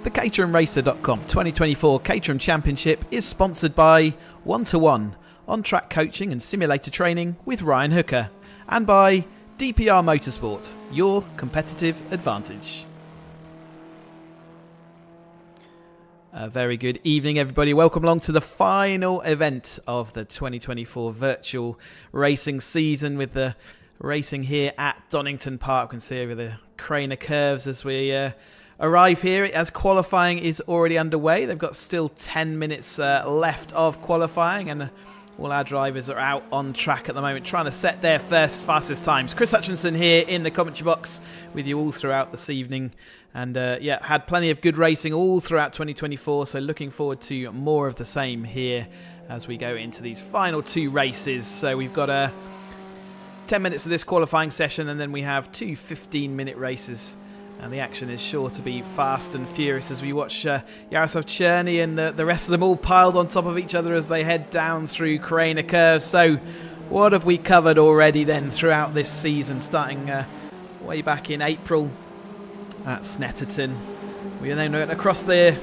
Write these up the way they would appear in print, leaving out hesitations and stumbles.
The caterhamracer.com 2024 Caterham Championship is sponsored by 1-to-1 on-track coaching and simulator training with Ryan Hooker, and by DPR Motorsport, your competitive advantage. A very good evening, everybody. Welcome along to the final event of the 2024 virtual racing season, with the racing here at Donington Park. You can see over the crane of curves as we arrive here, as qualifying is already underway. They've got still 10 minutes left of qualifying, and all our drivers are out on track at the moment trying to set their fastest times. Chris Hutchinson here in the commentary box with you all throughout this evening, and had plenty of good racing all throughout 2024, so looking forward to more of the same here as we go into these final two races. So we've got 10 minutes of this qualifying session, and then we have two 15-minute races. And the action is sure to be fast and furious as we watch Jaroslav Czerny and the rest of them all piled on top of each other as they head down through Carrera curves. So what have we covered already then throughout this season, starting way back in April at Snetterton. We then went across the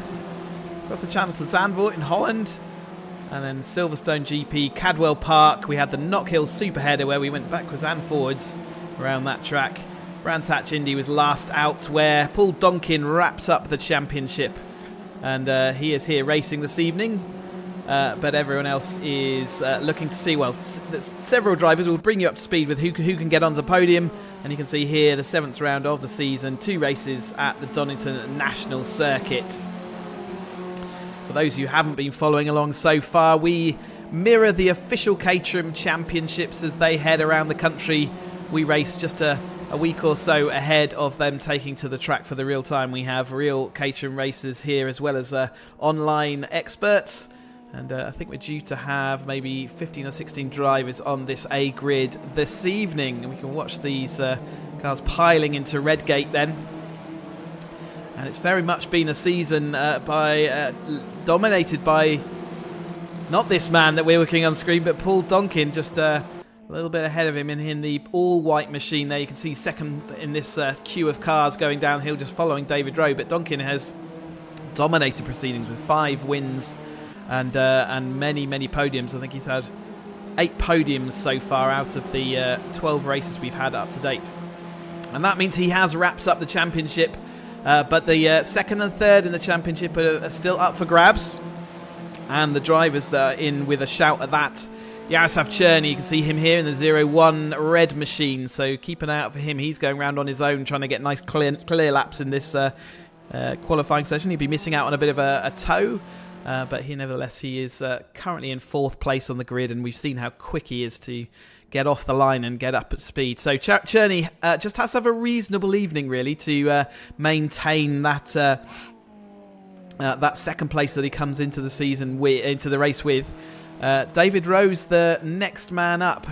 channel to Zandvoort in Holland, and then Silverstone GP, Cadwell Park. We had the Knockhill Superheader where we went backwards and forwards around that track. Brands Hatch Indy was last out, where Paul Donkin wraps up the championship, and he is here racing this evening, but everyone else is looking to see, well, several drivers will bring you up to speed with who can get on the podium. And you can see here the 7th round of the season, 2 races at the Donington National circuit. For those who haven't been following along so far, we mirror the official Caterham Championships as they head around the country. We race just a week or so ahead of them taking to the track for the real time. We have real Caterham racers here, as well as online experts. And I think we're due to have maybe 15 or 16 drivers on this A grid this evening. And we can watch these cars piling into Redgate then. And it's very much been a season dominated by not this man that we're looking on screen, but Paul Donkin, just a little bit ahead of him in the all-white machine there. You can see second in this queue of cars going downhill, just following David Rowe. But Donkin has dominated proceedings with 5 wins and many podiums. I think he's had 8 podiums so far out of the 12 races we've had up to date. And that means he has wrapped up the championship. But the second and third in the championship are still up for grabs. And the drivers that are in with a shout at that, Jaroslav Czerny, you can see him here in the 0-1 red machine, so keep an eye out for him. He's going around on his own, trying to get nice clear laps in this qualifying session. He'll be missing out on a bit of a tow, but nevertheless he is currently in 4th place on the grid, and we've seen how quick he is to get off the line and get up at speed. So Czerny just has to have a reasonable evening, really, to maintain that that second place that he comes into the season into the race with. David Rowe's the next man up,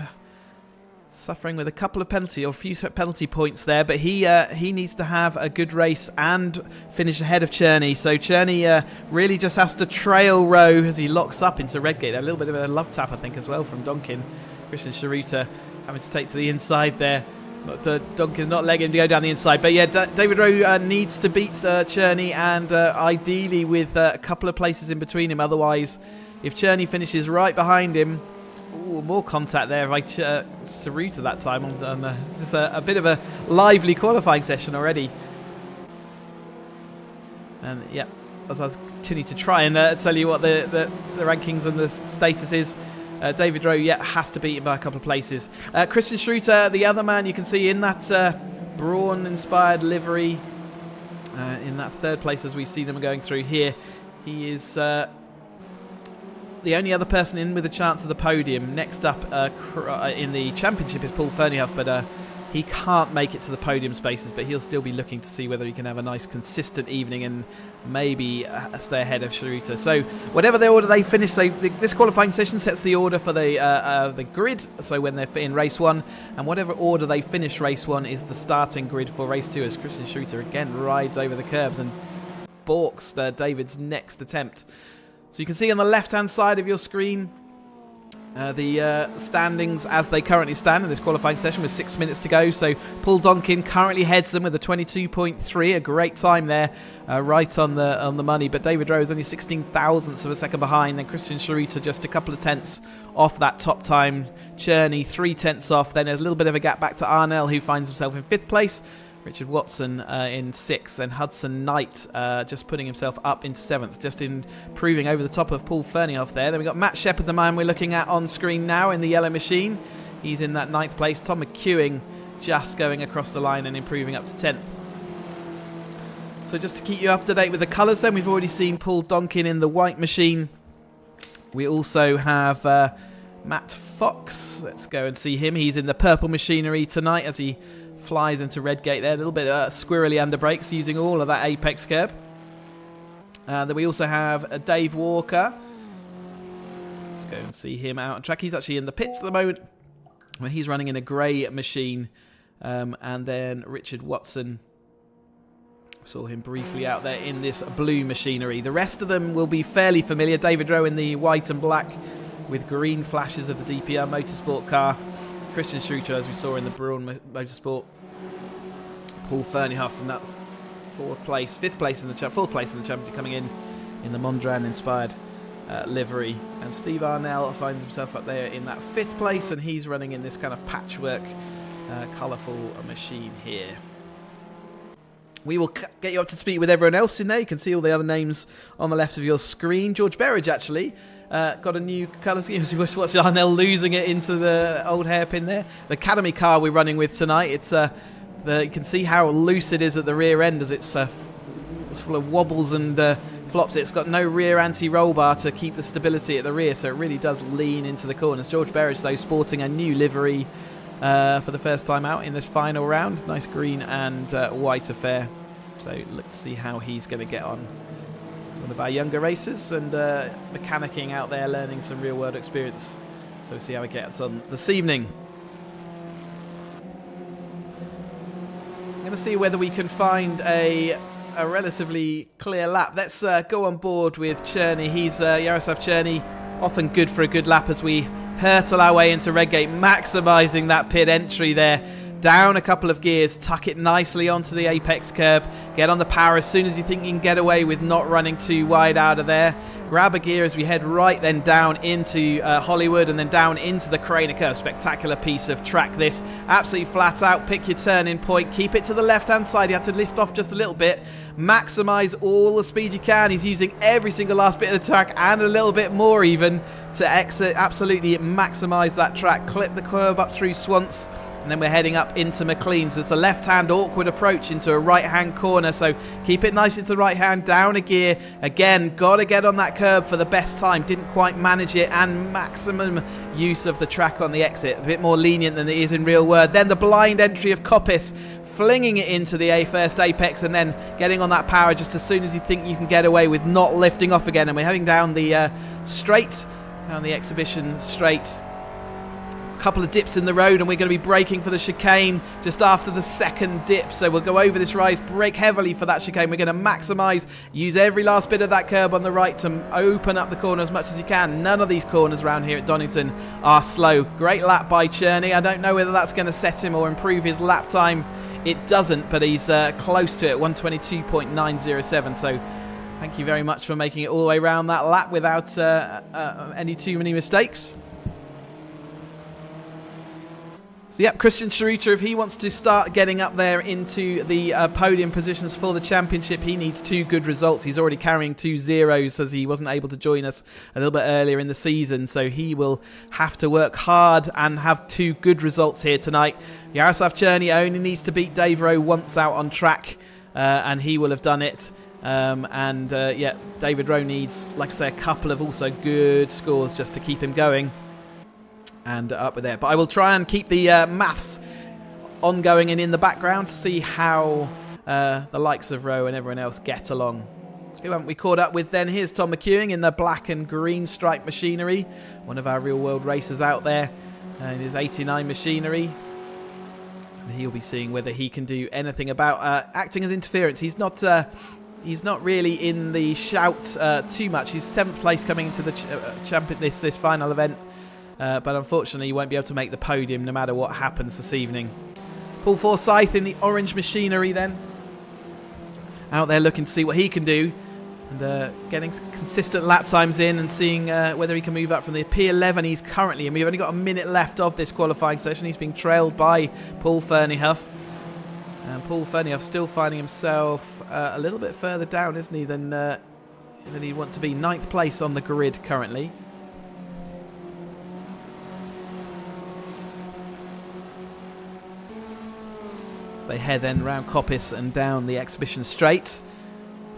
suffering with a few penalty points there, but he needs to have a good race and finish ahead of Czerny. So Czerny really just has to trail Rowe as he locks up into Redgate. A little bit of a love tap, I think, as well from Donkin. Christian Sharuta having to take to the inside there. Donkin not letting him go down the inside. But yeah, David Rowe needs to beat Czerny, and ideally with a couple of places in between him. Otherwise, if Czerny finishes right behind him, more contact there by Saruta that time. This is a bit of a lively qualifying session already. And yeah, as I continue to try and tell you what the rankings and the status is. David Rowe, has to beat him by a couple of places. Christian Schroeter, the other man you can see in that Brawn-inspired livery, in that third place as we see them going through here. He is the only other person in with a chance of the podium. Next up in the championship is Paul Ferniehoff, but he can't make it to the podium spaces, but he'll still be looking to see whether he can have a nice consistent evening and maybe stay ahead of Schroeter. So whatever the order they finish, this qualifying session sets the order for the grid, so when they're in race 1, and whatever order they finish race 1 is the starting grid for race 2, as Christian Schroeter again rides over the curbs and balks David's next attempt. So you can see on the left-hand side of your screen the standings as they currently stand in this qualifying session with 6 minutes to go. So Paul Donkin currently heads them with a 22.3, a great time there, right on the money. But David Rowe is only 16 thousandths of a second behind. Then Christian Schroeter just a couple of tenths off that top time. Cherney 3 tenths off. Then there's a little bit of a gap back to Arnell, who finds himself in 5th place. Richard Watson in 6th, then Hudson Knight just putting himself up into 7th, just improving over the top of Paul Ferniehoff there. Then we've got Matt Shepherd, the man we're looking at on screen now in the yellow machine. He's in that 9th place. Tom McEwing just going across the line and improving up to 10th. So just to keep you up to date with the colours then, we've already seen Paul Donkin in the white machine. We also have Matt Fox. Let's go and see him. He's in the purple machinery tonight as he flies into Redgate there. A little bit squirrely under brakes, using all of that apex curb. Then we also have Dave Walker. Let's go and see him out on track. He's actually in the pits at the moment, where he's running in a grey machine. And then Richard Watson, saw him briefly out there in this blue machinery. The rest of them will be fairly familiar. David Rowe in the white and black with green flashes of the DPR Motorsport car. Christian Schroeter, as we saw in the Brawn Motorsport. Paul Ferniehoff in that 4th place in the championship, coming in the Mondrian-inspired livery. And Steve Arnell finds himself up there in that 5th place, and he's running in this kind of patchwork, colourful machine here. We will get you up to speed with everyone else in there. You can see all the other names on the left of your screen. George Berridge, actually, got a new colour scheme. As you watch Arnell losing it into the old hairpin there. The Academy car we're running with tonight, it's you can see how loose it is at the rear end, as it's full of wobbles and flops. It's got no rear anti-roll bar to keep the stability at the rear, so it really does lean into the corners. George Berridge, though, sporting a new livery for the first time out in this final round. Nice green and white affair. So let's see how he's going to get on. He's one of our younger racers and mechanicking out there, learning some real-world experience. So we'll see how he gets on this evening. I'm going to see whether we can find a relatively clear lap. Let's go on board with Cherney. He's Yaroslav Cherney, often good for a good lap as we hurtle our way into Redgate, maximising that pit entry there. Down a couple of gears, tuck it nicely onto the apex curb, get on the power as soon as you think you can get away with not running too wide out of there. Grab a gear as we head right then down into Hollywood and then down into the Craner curve. Spectacular piece of track this. Absolutely flat out, pick your turning point, keep it to the left hand side. You have to lift off just a little bit, maximise all the speed you can. He's using every single last bit of the track and a little bit more even to absolutely maximise that track. Clip the curb up through Swants. And then we're heading up into McLean's. There's a left-hand awkward approach into a right-hand corner. So keep it nice into the right hand, down a gear. Again, got to get on that curb for the best time. Didn't quite manage it, and maximum use of the track on the exit. A bit more lenient than it is in real world. Then the blind entry of Coppis, flinging it into the first apex and then getting on that power just as soon as you think you can get away with not lifting off again. And we're heading down the straight, down the exhibition straight. Couple of dips in the road, and we're going to be braking for the chicane just after the second dip. So we'll go over this rise, brake heavily for that chicane. We're going to maximise, use every last bit of that curb on the right to open up the corner as much as you can. None of these corners around here at Donington are slow. Great lap by Cherney. I don't know whether that's going to set him or improve his lap time. It doesn't, but he's close to it, 122.907. So thank you very much for making it all the way around that lap without any too many mistakes. So, yep, Christian Schroeter, if he wants to start getting up there into the podium positions for the championship, he needs 2 good results. He's already carrying 2 zeros as he wasn't able to join us a little bit earlier in the season. So he will have to work hard and have 2 good results here tonight. Jaroslav Černý only needs to beat Dave Rowe once out on track, and he will have done it. David Rowe needs, like I say, a couple of also good scores just to keep him going and up with there. But I will try and keep the maths ongoing and in the background to see how the likes of Rowe and everyone else get along. Who haven't we caught up with then? Here's Tom McEwing in the black and green stripe machinery, one of our real world racers out there in his 89 machinery. And he'll be seeing whether he can do anything about acting as interference. He's not really in the shout too much. He's 7th place coming into the champion this final event. But unfortunately, he won't be able to make the podium no matter what happens this evening. Paul Forsyth in the orange machinery then. Out there looking to see what he can do. And getting consistent lap times in and seeing whether he can move up from the P11 he's currently in. We've only got a minute left of this qualifying session. He's being trailed by Paul Ferniehoff. And Paul Ferniehoff still finding himself a little bit further down, isn't he, than he'd want to be. 9th place on the grid currently. They head then round Coppice and down the exhibition straight.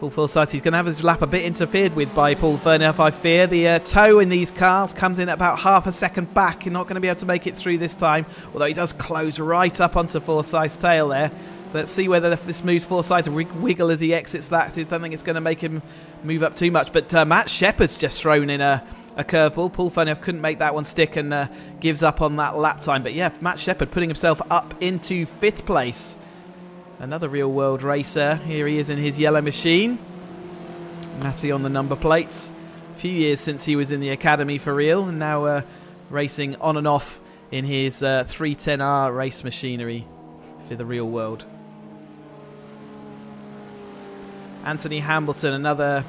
Paul Forsyth, he's going to have his lap a bit interfered with by Paul Ferniehoff, I fear. The tow in these cars comes in at about half a second back. You're not going to be able to make it through this time, although he does close right up onto Forsyth's tail there. So let's see whether this moves Forsyth to wiggle as he exits that. I don't think it's going to make him move up too much. But Matt Shepherd's just thrown in a curveball. Paul Ferniehoff couldn't make that one stick and gives up on that lap time. But yeah, Matt Shepherd putting himself up into 5th place. Another real world racer. Here he is in his yellow machine. Matty on the number plates. A few years since he was in the academy for real, and now racing on and off in his 310R race machinery for the real world. Anthony Hambleton, another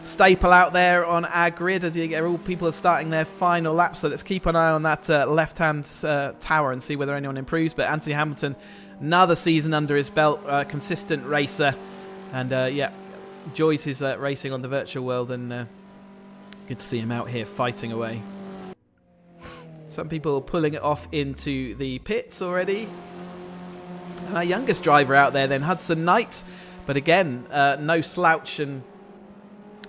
staple out there on our grid as all people are starting their final lap. So let's keep an eye on that left-hand tower and see whether anyone improves. But Anthony Hambleton, another season under his belt, consistent racer, and enjoys his racing on the virtual world, and good to see him out here fighting away. Some people pulling it off into the pits already. And our youngest driver out there then, Hudson Knight, but again, no slouch, and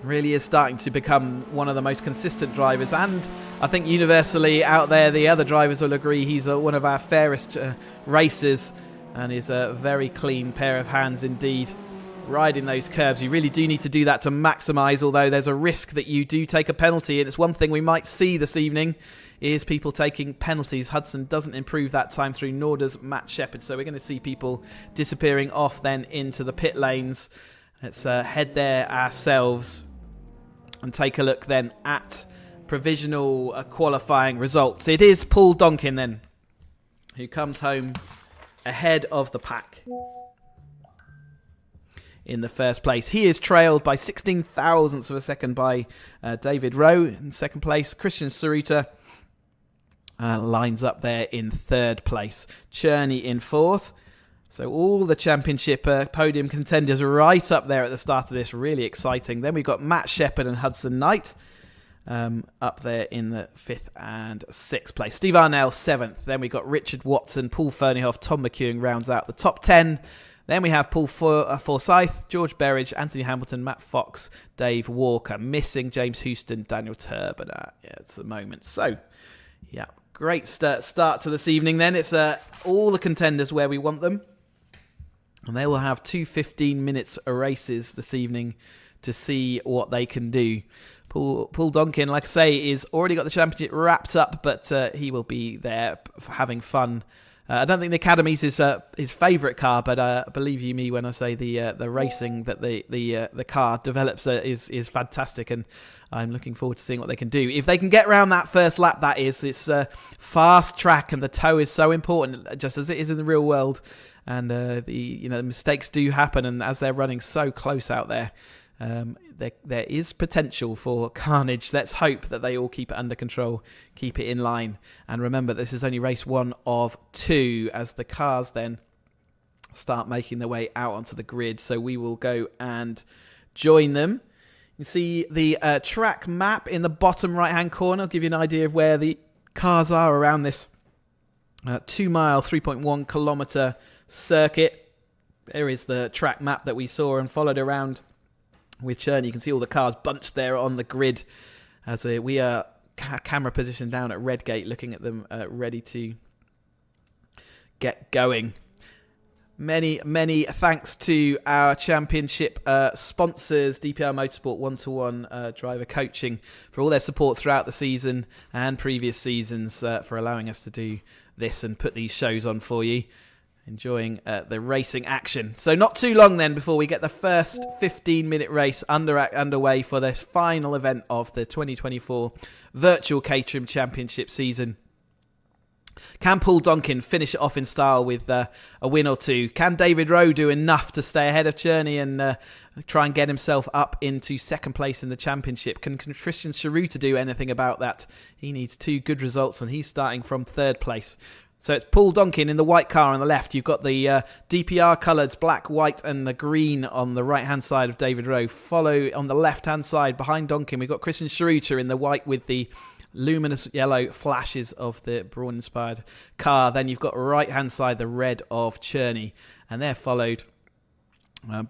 really is starting to become one of the most consistent drivers. And I think universally out there, the other drivers will agree he's one of our fairest racers, and is a very clean pair of hands indeed. Riding those curbs, you really do need to do that to maximise, although there's a risk that you do take a penalty, and it's one thing we might see this evening is people taking penalties. Hudson doesn't improve that time through, nor does Matt Shepherd, so we're going to see people disappearing off then into the pit lanes. Let's head there ourselves and take a look then at provisional qualifying results. It is Paul Donkin then who comes home ahead of the pack in the first place. He is trailed by 16 thousandths of a second by David Rowe in second place. Christian Schroeter lines up there in third place. Černý in fourth. So all the championship podium contenders right up there at the start of this. Really exciting. Then we've got Matt Shepherd and Hudson Knight up there in the 5th and 6th place. Steve Arnell 7th. Then we've got Richard Watson, Paul Ferniehoff, Tom McEwing rounds out the top 10. Then we have Paul Forsyth, George Berridge, Anthony Hambleton, Matt Fox, Dave Walker. Missing James Houston, Daniel Turbiner. Yeah, it's a moment. So, yeah, great start to this evening then. It's all the contenders where we want them. And they will have 2 15-minute races this evening to see what they can do. Paul Donkin, like I say, is already got the championship wrapped up, but he will be there having fun. I don't think the Academy's his favourite car, but believe you me when I say the racing that the car develops is fantastic, and I'm looking forward to seeing what they can do. If they can get around that first lap, that is, it's a fast track, and the tow is so important, just as it is in the real world. And the mistakes do happen, and as they're running so close out there, there is potential for carnage. Let's hope that they all keep it under control, keep it in line. And remember, this is only race 1 of 2 as the cars then start making their way out onto the grid. So we will go and join them. You see the track map in the bottom right-hand corner. I'll give you an idea of where the cars are around this 2-mile, 3.1 kilometre circuit. There is the track map that we saw and followed around with Churn. You can see all the cars bunched there on the grid as we are camera positioned down at Redgate, looking at them ready to get going. Many thanks to our championship sponsors, DPR Motorsport, one-to-one driver coaching, for all their support throughout the season and previous seasons, for allowing us to do this and put these shows on for you. Enjoying the racing action. So not too long then before we get the first 15-minute race underway for this final event of the 2024 Virtual Caterham Championship season. Can Paul Donkin finish it off in style with a win or two? Can David Rowe do enough to stay ahead of Cherney and try and get himself up into second place in the championship? Can Christian Chiruta do anything about that? He needs 2 good results and he's starting from 3rd place. So it's Paul Donkin in the white car on the left. You've got the DPR colours, black, white and the green on the right-hand side of David Rowe. Follow on the left-hand side behind Donkin. We've got Christian Chiruta in the white with the luminous yellow flashes of the Braun-inspired car. Then you've got right-hand side the red of Cherney. And they're followed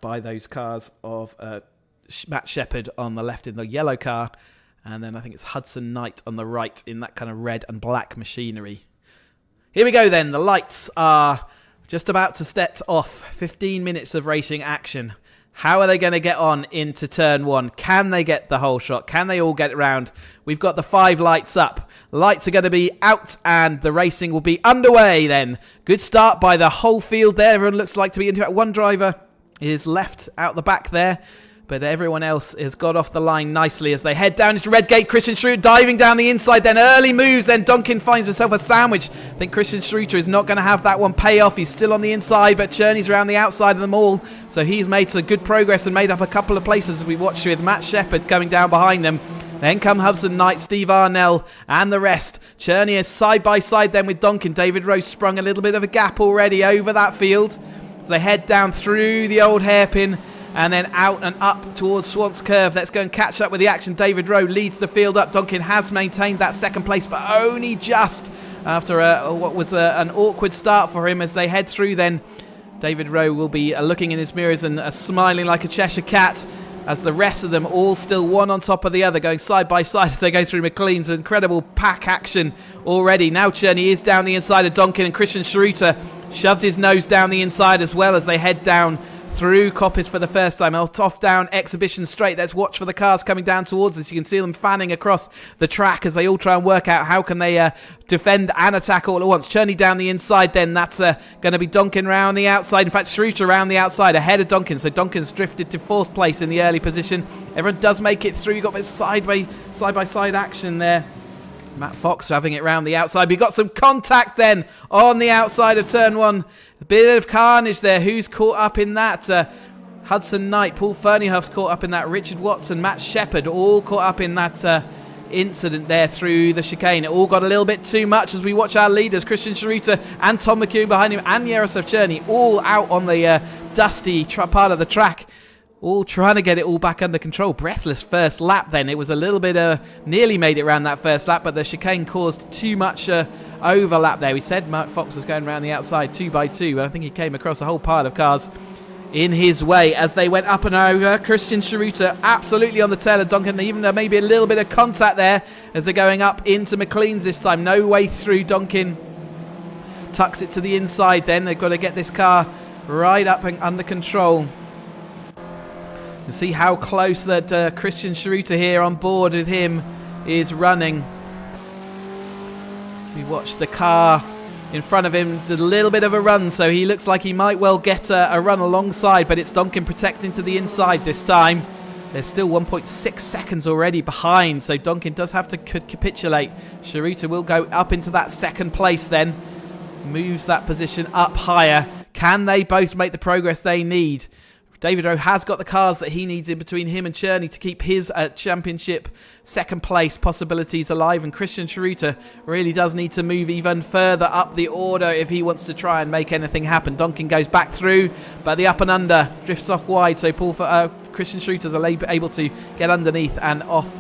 by those cars of Matt Shepherd on the left in the yellow car. And then I think it's Hudson Knight on the right in that kind of red and black machinery. Here we go then. The lights are just about to set off. 15 minutes of racing action. How are they going to get on into turn 1? Can they get the whole shot? Can they all get around? We've got the 5 lights up. Lights are going to be out and the racing will be underway then. Good start by the whole field there. Everyone looks like to be into it. One driver is left out the back there, but everyone else has got off the line nicely as they head down into Redgate. Christian Schroeter diving down the inside, then early moves, then Donkin finds himself a sandwich. I think Christian Schroeter is not going to have that one pay off. He's still on the inside, but Cherney's around the outside of them all. So he's made some good progress and made up a couple of places as we watch with Matt Shepherd coming down behind them. Then come Hudson Knight, Steve Arnell and the rest. Cherney is side by side then with Donkin. David Rose sprung a little bit of a gap already over that field as they head down through the old hairpin and then out and up towards Swans Curve. Let's go and catch up with the action. David Rowe leads the field up. Donkin has maintained that second place, but only just after what was an awkward start for him as they head through then. David Rowe will be looking in his mirrors and smiling like a Cheshire cat as the rest of them all still one on top of the other, going side by side as they go through McLean's. Incredible pack action already. Now Cherney is down the inside of Donkin and Christian Chiruta shoves his nose down the inside as well as they head down through Coppice for the first time. Off down Exhibition Straight. Let's watch for the cars coming down towards us. You can see them fanning across the track as they all try and work out how can they defend and attack all at once. Cherney down the inside then. That's going to be Donkin round the outside. In fact, Schroeter around the outside ahead of Donkin. So Donkin's drifted to 4th place in the early position. Everyone does make it through. You've got this side by side action there. Matt Fox having it round the outside. We got some contact then on the outside of turn 1. A bit of carnage there. Who's caught up in that? Hudson Knight, Paul Ferniehoff's caught up in that. Richard Watson, Matt Shepherd, all caught up in that incident there through the chicane. It all got a little bit too much as we watch our leaders, Christian Chiruta and Tom McHugh behind him, and Yaroslav Cherney, all out on the dusty part of the track. All trying to get it all back under control. Breathless first lap then. It was a little bit, nearly made it around that first lap, but the chicane caused too much overlap there. We said Matt Fox was going around the outside 2 by 2, but I think he came across a whole pile of cars in his way as they went up and over. Christian Chiruta absolutely on the tail of Donkin. Even there may be a little bit of contact there as they're going up into McLean's this time. No way through. Donkin tucks it to the inside then. They've got to get this car right up and under control. And see how close that Christian Chiruta here on board with him is running. We watch the car in front of him, did a little bit of a run, so he looks like he might well get a run alongside, but it's Donkin protecting to the inside this time. There's still 1.6 seconds already behind, so Donkin does have to capitulate. Chiruta will go up into that second place then. Moves that position up higher. Can they both make the progress they need David Rowe has got the cars that he needs in between him and Cherney to keep his championship second place possibilities alive, and Christian Chiruta really does need to move even further up the order if he wants to try and make anything happen. Donkin goes back through, but the up and under drifts off wide, so Christian Chiruta are able to get underneath and off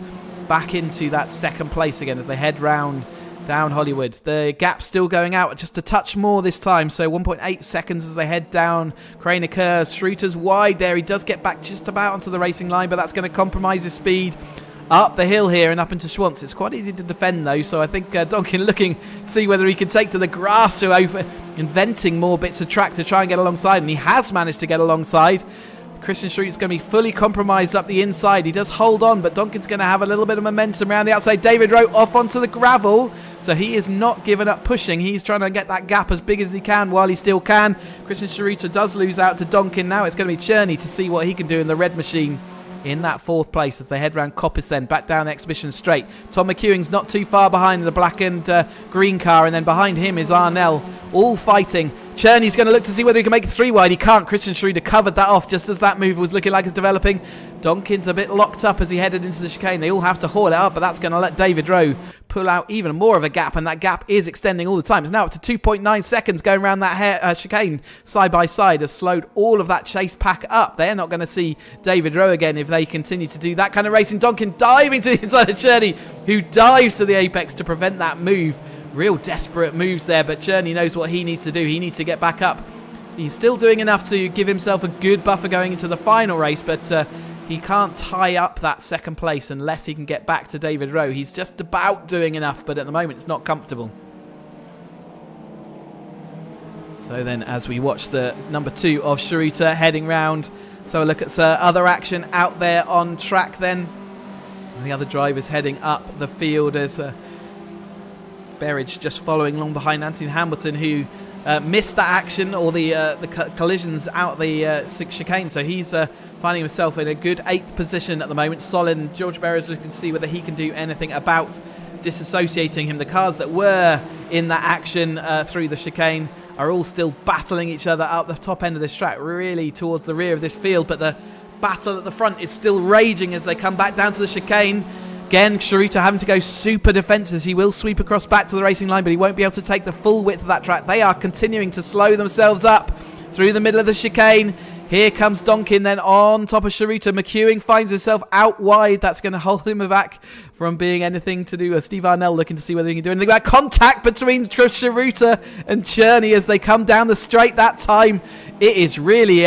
back into that second place again as they head round down Hollywood. The gap still going out just a touch more this time, so 1.8 seconds as they head down Crane occurs. Schroeter's wide there. He does get back just about onto the racing line, but that's going to compromise his speed up the hill here and up into Schwantz. It's quite easy to defend though, so I think Donkin looking to see whether he can take to the grass, to inventing more bits of track to try and get alongside, and he has managed to get alongside. Christian Schroeter's going to be fully compromised up the inside. He does hold on, but Donkin's going to have a little bit of momentum around the outside. David Rowe off onto the gravel, so he is not giving up pushing. He's trying to get that gap as big as he can while he still can. Christian Chiruta does lose out to Donkin. Now it's going to be Cherney to see what he can do in the red machine in that fourth place as they head round Coppice, then back down the exhibition straight. Tom McEwing's not too far behind the black and green car, and then behind him is Arnell, all fighting. Cherney's going to look to see whether he can make it 3 wide. He can't. Christian Schroeter covered that off just as that move was looking like it's developing. Donkin's a bit locked up as he headed into the chicane. They all have to haul it up, but that's going to let David Rowe pull out even more of a gap, and that gap is extending all the time. It's now up to 2.9 seconds going around that chicane side by side, has slowed all of that chase pack up. They're not going to see David Rowe again if they continue to do that kind of racing. Donkin diving to the inside of Cherney, who dives to the apex to prevent that move. Real desperate moves there, but Cherney knows what he needs to do. He needs to get back up. He's still doing enough to give himself a good buffer going into the final race, but he can't tie up that second place unless he can get back to David Rowe. He's just about doing enough, but at the moment it's not comfortable. So then as we watch the number 2 of Chiruta heading round, so a look at other action out there on track then. The other drivers heading up the field as Berridge just following along behind Anthony Hamilton, who missed that action or the collisions out the chicane, so he's finding himself in a good 8th position at the moment. Solid, and George Berridge looking to see whether he can do anything about disassociating him. The cars that were in that action through the chicane are all still battling each other out the top end of this track, really towards the rear of this field, but the battle at the front is still raging as they come back down to the chicane. Again, Chiruta having to go super defensive. He will sweep across back to the racing line, but he won't be able to take the full width of that track. They are continuing to slow themselves up through the middle of the chicane. Here comes Donkin then on top of Chiruta. McEwing finds himself out wide. That's going to hold him back from being anything to do with Steve Arnell looking to see whether he can do anything about contact between Chiruta and Cherney as they come down the straight that time. It is really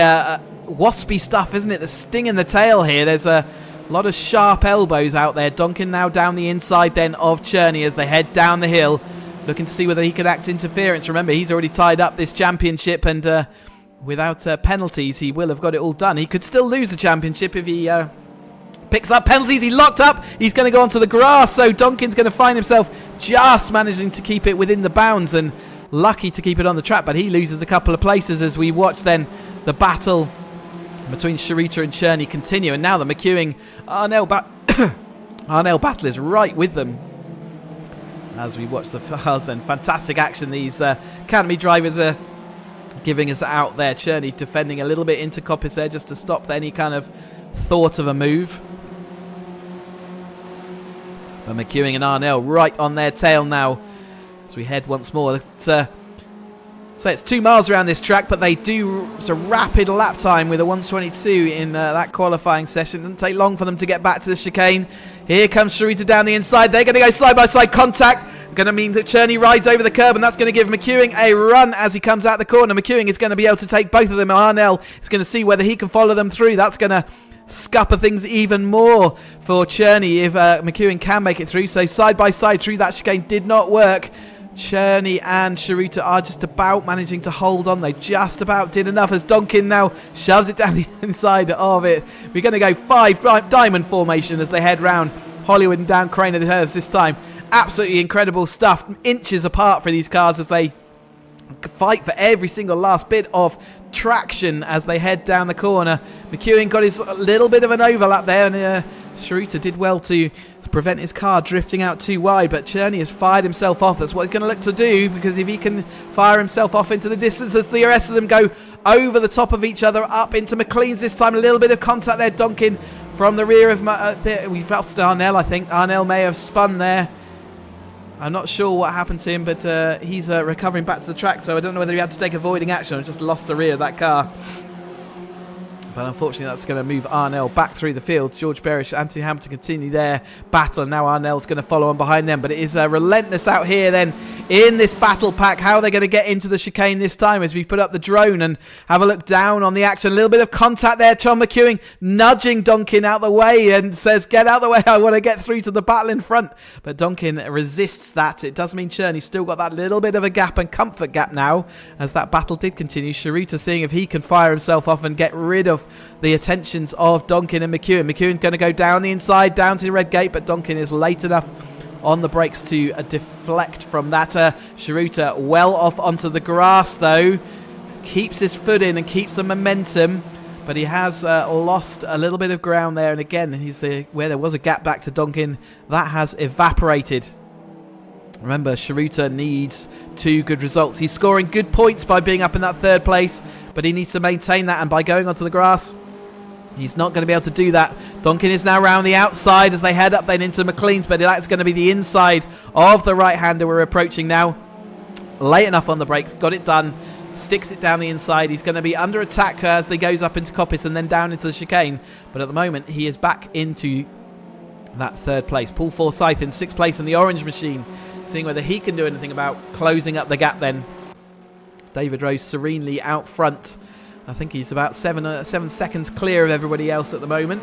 waspy stuff, isn't it? The sting in the tail here. There's a lot of sharp elbows out there. Donkin now down the inside then of Cherney as they head down the hill, looking to see whether he can act interference. Remember, he's already tied up this championship, and without penalties, he will have got it all done. He could still lose the championship if he picks up penalties. He locked up. He's going to go onto the grass, so Donkin's going to find himself just managing to keep it within the bounds and lucky to keep it on the track, but he loses a couple of places as we watch then the battle between Chiruta and Cherney continue, and now the McEwing Arnell battle is right with them as we watch the files then. Fantastic action these Academy drivers are giving us out there. Cherney defending a little bit into Coppice there just to stop any kind of thought of a move, but McEwing and Arnell right on their tail now as we head once more. So it's 2 miles around this track, but they do a rapid lap time with a 1:22 in that qualifying session. It doesn't take long for them to get back to the chicane. Here comes Chiruta down the inside. They're going to go side-by-side contact. Going to mean that Cherney rides over the curb, and that's going to give McEwing a run as he comes out the corner. McEwing is going to be able to take both of them, and Arnell is going to see whether he can follow them through. That's going to scupper things even more for Cherney if McEwing can make it through. So side-by-side through that chicane did not work. Cherney and Chiruta are just about managing to hold on. They just about did enough as Donkin now shoves it down the inside of it. We're going to go 5 diamond formation as they head round Hollywood and down Crane of the Curves this time. Absolutely incredible stuff. Inches apart for these cars as they fight for every single last bit of traction as they head down the corner. McEwing got his little bit of an overlap there, and Chiruta did well to prevent his car drifting out too wide, but Cherney has fired himself off. That's what he's going to look to do, because if he can fire himself off into the distance as the rest of them go over the top of each other, up into McLean's this time. A little bit of contact there. Donkin from the rear of we've lost Arnell, I think. Arnell may have spun there. I'm not sure what happened to him, but he's recovering back to the track, so I don't know whether he had to take avoiding action or just lost the rear of that car. But unfortunately, that's going to move Arnell back through the field. George Berrish, Anthony Hamilton continue their battle, and now Arnell's going to follow on behind them. But it is relentless out here then in this battle pack. How are they going to get into the chicane this time as we put up the drone and have a look down on the action? A little bit of contact there. Tom McEwing nudging Donkin out the way and says, get out the way, I want to get through to the battle in front. But Donkin resists that. It does mean Cherney's still got that little bit of a gap and comfort gap now as that battle did continue. Sharuta seeing if he can fire himself off and get rid of the attentions of Donkin and McEwen. McEwen's going to go down the inside, down to the red gate, but Donkin is late enough on the brakes to deflect from that. Sharuta well off onto the grass though, keeps his foot in and keeps the momentum, but he has lost a little bit of ground there, and again where there was a gap back to Donkin, that has evaporated. Remember, Sharuta needs 2 good results. He's scoring good points by being up in that 3rd place, but he needs to maintain that, and by going onto the grass, he's not going to be able to do that. Donkin is now round the outside as they head up then into McLean's, but that's going to be the inside of the right-hander we're approaching now. Late enough on the brakes, got it done, sticks it down the inside. He's going to be under attack as he goes up into Coppice and then down into the chicane, but at the moment he is back into that 3rd place. Paul Forsyth in 6th place in the orange machine, seeing whether he can do anything about closing up the gap then. David Rose serenely out front. I think he's about 7 seconds clear of everybody else at the moment.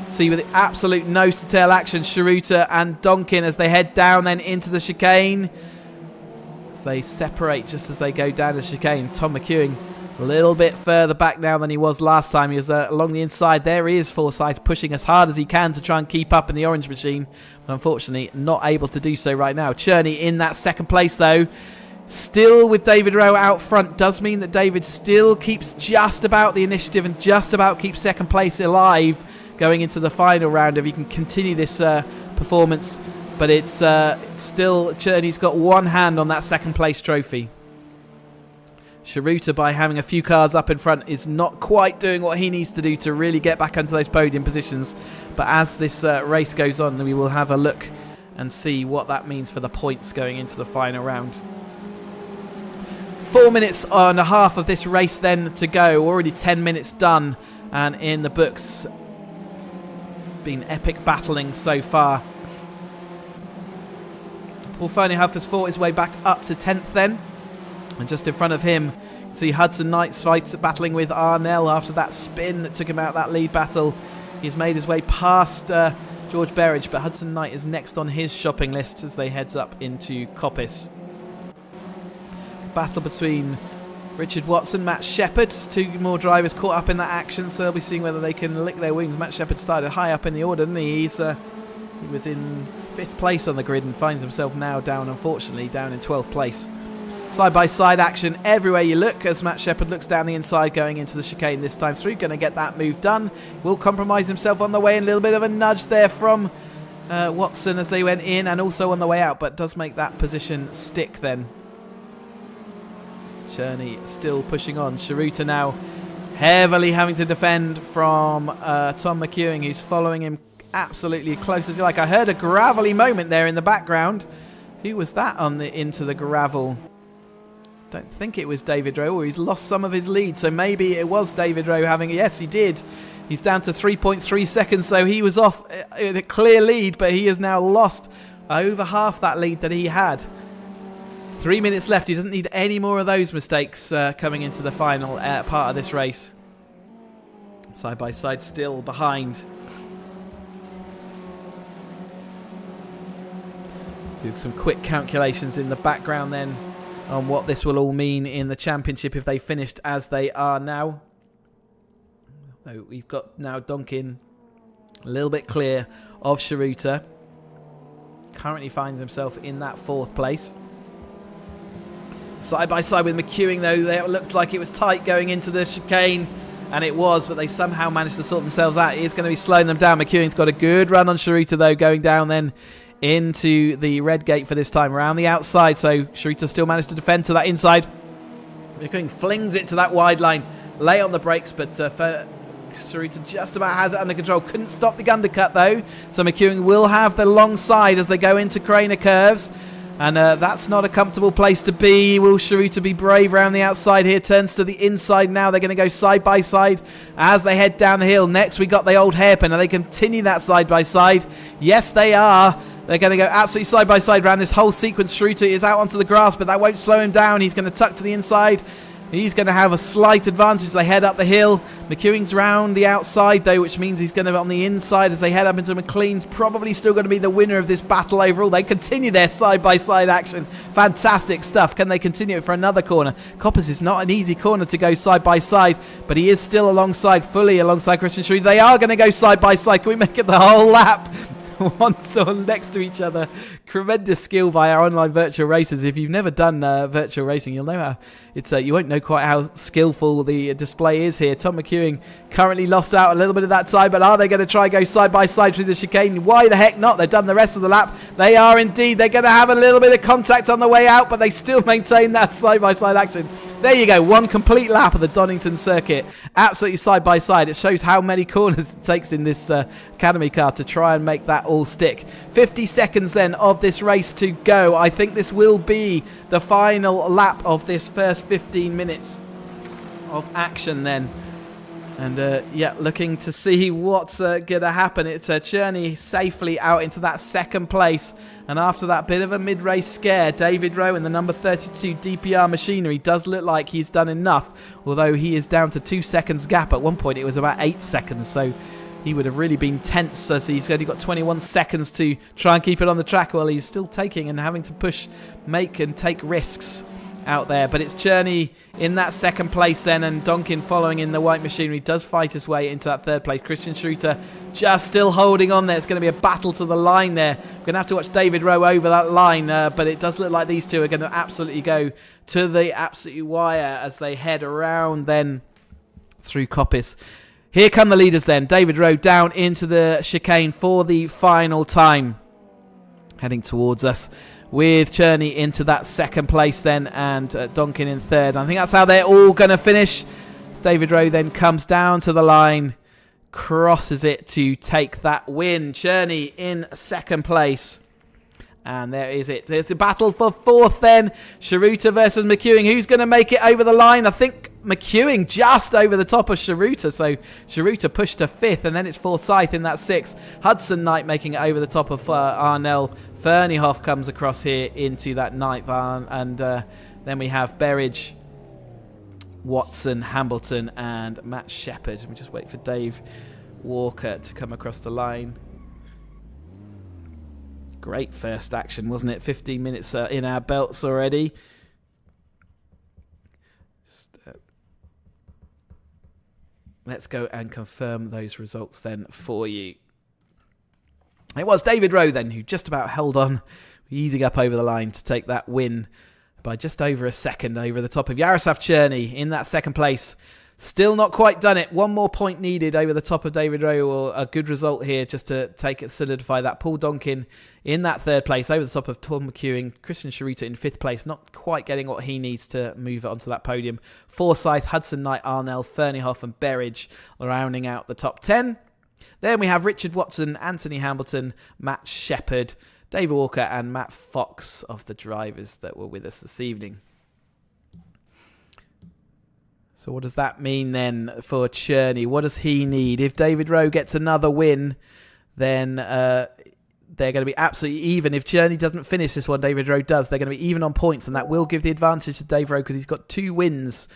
See with absolute nose-to-tail action, Sharuta and Donkin as they head down then into the chicane. As they separate just as they go down the chicane. Tom McEwing a little bit further back now than he was last time. He was along the inside. There he is, Forsyth, pushing as hard as he can to try and keep up in the orange machine. But unfortunately, not able to do so right now. Cherney in that 2nd place, though. Still with David Rowe out front. Does mean that David still keeps just about the initiative and just about keeps 2nd place alive going into the final round if he can continue this performance. But it's still, Cherney's got one hand on that 2nd place trophy. Sharuta, by having a few cars up in front, is not quite doing what he needs to do to really get back into those podium positions. But as this race goes on, we will have a look and see what that means for the points going into the final round. 4 minutes and a half of this race then to go. Already 10 minutes done and in the books. It's been epic battling so far. Paul Ferneyhough has fought his way back up to 10th then. And just in front of him, see Hudson Knight's fight battling with Arnell after that spin that took him out that lead battle. He's made his way past George Berridge, but Hudson Knight is next on his shopping list as they heads up into Coppice. Battle between Richard Watson, Matt Shepherd. 2 more drivers caught up in that action, so they'll be seeing whether they can lick their wings. Matt Shepherd started high up in the order, didn't he? He was in 5th place on the grid and finds himself now down, unfortunately, down in 12th place. Side-by-side action everywhere you look as Matt Shepherd looks down the inside going into the chicane this time through. Going to get that move done. Will compromise himself on the way. And a little bit of a nudge there from Watson as they went in and also on the way out. But does make that position stick then. Cherney still pushing on. Sharuta now heavily having to defend from Tom McEwing, who's following him absolutely close as you like. I heard a gravelly moment there in the background. Who was that on the into the gravel? Don't think it was David Rowe, or he's lost some of his lead, so maybe it was David Rowe having... Yes, he did. He's down to 3.3 seconds, so he was off in a clear lead, but he has now lost over half that lead that he had. 3 minutes left. He doesn't need any more of those mistakes coming into the final part of this race. Side by side still behind. Do some quick calculations in the background then on what this will all mean in the championship if they finished as they are now. So we've got now Donkin a little bit clear of Sharuta. Currently finds himself in that 4th place. Side by side with McEwing though, it looked like it was tight going into the chicane. and it was, but they somehow managed to sort themselves out. It is going to be slowing them down. McEwing's got a good run on Sharuta, though, going down then into the red gate for this time, around the outside. So Sharuta still managed to defend to that inside. McEwing flings it to that wide line, lay on the brakes, but Sharuta just about has it under control. Couldn't stop the undercut, though. So McEwing will have the long side as they go into Craner curves. And that's not a comfortable place to be. Will Sharuta be brave around the outside here? Turns to the inside now. They're going to go side by side as they head down the hill. Next, we got the old hairpin. Are they continue that side by side? Yes, they are. They're going to go absolutely side by side around this whole sequence. Sharuta is out onto the grass, but that won't slow him down. He's going to tuck to the inside. He's going to have a slight advantage as they head up the hill. McEwing's round the outside, though, which means he's going to be on the inside as they head up into McLean's. Probably still going to be the winner of this battle overall. They continue their side-by-side action. Fantastic stuff. Can they continue it for another corner? Coppers is not an easy corner to go side-by-side, but he is still fully alongside Christian Sharuta. They are going to go side-by-side. Can we make it the whole lap? One sort of next to each other. Tremendous skill by our online virtual racers. If you've never done virtual racing, you'll know how it's. You won't know quite how skillful the display is here. Tom McEwing currently lost out a little bit of that time, but are they going to try go side by side through the chicane? Why the heck not? They've done the rest of the lap. They are indeed. They're going to have a little bit of contact on the way out, but they still maintain that side by side action. There you go. One complete lap of the Donington circuit. Absolutely side by side. It shows how many corners it takes in this Academy car to try and make that all stick. 50 seconds then of this race to go. I think this will be the final lap of this first 15 minutes of action then. And yeah, looking to see what's going to happen. It's Cherney safely out into that second place. And after that bit of a mid-race scare, David Rowe in the number 32 DPR machinery does look like he's done enough. Although he is down to 2 seconds gap. At one point it was about 8 seconds. So he would have really been tense as he's only got 21 seconds to try and keep it on the track while he's still taking and having to push, make and take risks out there. But it's Cherney in that second place then, and Donkin following in the white machinery does fight his way into that third place. Christian Sharuta just still holding on there. It's going to be a battle to the line there. We're going to have to watch David Rowe over that line, but it does look like these two are going to absolutely go to the absolute wire as they head around then through Coppice. Here come the leaders then. David Rowe down into the chicane for the final time, heading towards us, with Cherney into that second place then, and Donkin in third. I think that's how they're all going to finish. As David Rowe then comes down to the line, crosses it to take that win. Cherney in second place. And there is it. There's the battle for fourth then. Sharuta versus McEwing. Who's going to make it over the line? I think McEwing just over the top of Sharuta. So Sharuta pushed to fifth, and then it's Forsyth in that sixth. Hudson Knight making it over the top of Arnell. Ferneyhoff comes across here into that ninth. And then we have Berridge, Watson, Hambleton, and Matt Shepherd. We just wait for Dave Walker to come across the line. Great first action, wasn't it? 15 minutes in our belts already. Just, let's go and confirm those results then for you. It was David Rowe then who just about held on, easing up over the line to take that win by just over a second over the top of Yaroslav Cherney in that second place. Still not quite done it. One more point needed over the top of David Rowe, or a good result here just to take it, solidify that. Paul Donkin in that third place over the top of Tom McEwing. Christian Sharuta in fifth place, not quite getting what he needs to move it onto that podium. Forsyth, Hudson Knight, Arnell, Ferneyhoff and Berridge rounding out the top 10. Then we have Richard Watson, Anthony Hambleton, Matt Shepherd, Dave Walker and Matt Fox of the drivers that were with us this evening. So what does that mean then for Cherney? What does he need? If David Rowe gets another win, then they're going to be absolutely even. If Cherney doesn't finish this one, David Rowe does. They're going to be even on points, and that will give the advantage to Dave Rowe because he's got 2 wins.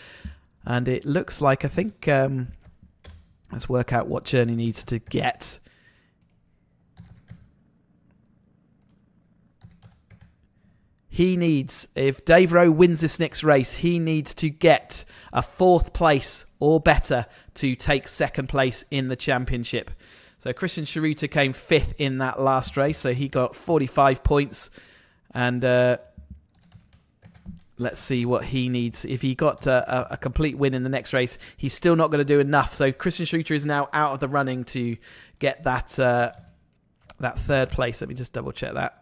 And it looks like, I think, let's work out what Cherney needs to get. He needs, if Dave Rowe wins this next race, he needs to get a 4th place or better to take 2nd place in the championship. So Christian Sharuta came 5th in that last race, so he got 45 points. And let's see what he needs. If he got a complete win in the next race, he's still not going to do enough. So Christian Schroeter is now out of the running to get that third place. Let me just double check that.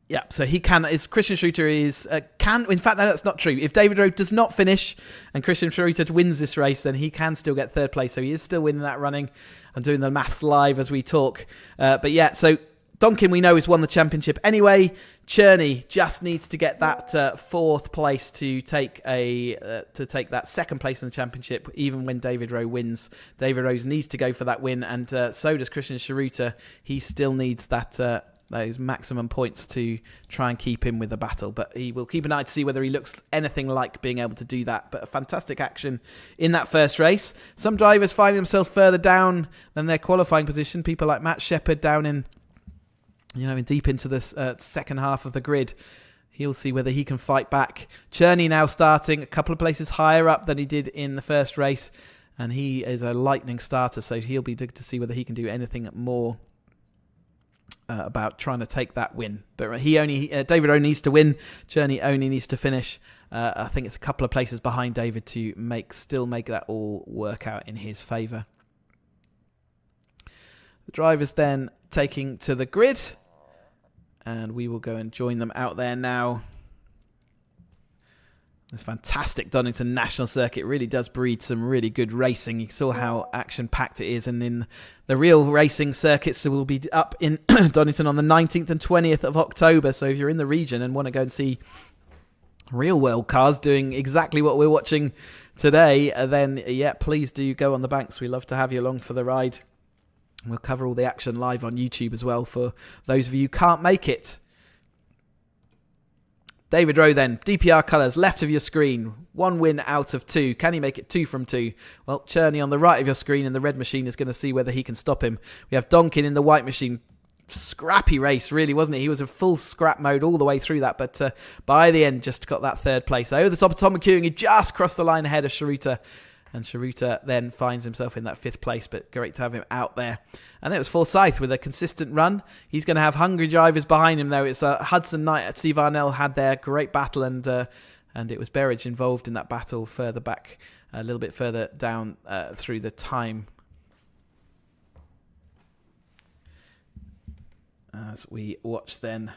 Yeah, so he can. Christian Schroeter is can. In fact, that's not true. If David Rowe does not finish and Christian Schroeter wins this race, then he can still get third place. So he is still winning that running. I'm doing the maths live as we talk. But yeah, so Donkin we know has won the championship anyway. Cherney just needs to get that fourth place to take that second place in the championship. Even when David Rowe wins, David Rowe needs to go for that win, and so does Christian Schroeter. He still needs that. Those maximum points to try and keep him with the battle. But he will keep an eye to see whether he looks anything like being able to do that. But a fantastic action in that first race. Some drivers find themselves further down than their qualifying position. People like Matt Shepherd down in deep into the second half of the grid. He'll see whether he can fight back. Cherney now starting a couple of places higher up than he did in the first race. And he is a lightning starter, so he'll be good to see whether he can do anything more about trying to take that win. But David only needs to win. Cherney only needs to finish. I think it's a couple of places behind David to still make that all work out in his favour. The drivers then taking to the grid, and we will go and join them out there now. This fantastic Donington National circuit really does breed some really good racing. You saw how action-packed it is. And in the real racing circuits, will be up in Donington on the 19th and 20th of October. So if you're in the region and want to go and see real-world cars doing exactly what we're watching today, then, yeah, please do go on the banks. We love to have you along for the ride. We'll cover all the action live on YouTube as well for those of you who can't make it. David Rowe then, DPR colours, left of your screen, 1 win out of 2. Can he make it 2 from 2? Well, Cherney on the right of your screen in the red machine is going to see whether he can stop him. We have Donkin in the white machine. Scrappy race, really, wasn't it? He was in full scrap mode all the way through that, but by the end, just got that third place. Over the top of Tom McEwing, he just crossed the line ahead of Schroeter. And Schroeter then finds himself in that 5th place, but great to have him out there. And then it was Forsyth with a consistent run. He's going to have hungry drivers behind him, though. It's Hudson Knight at Steve Arnell had their great battle, and it was Berridge involved in that battle further back, a little bit further down through the time. As we watch then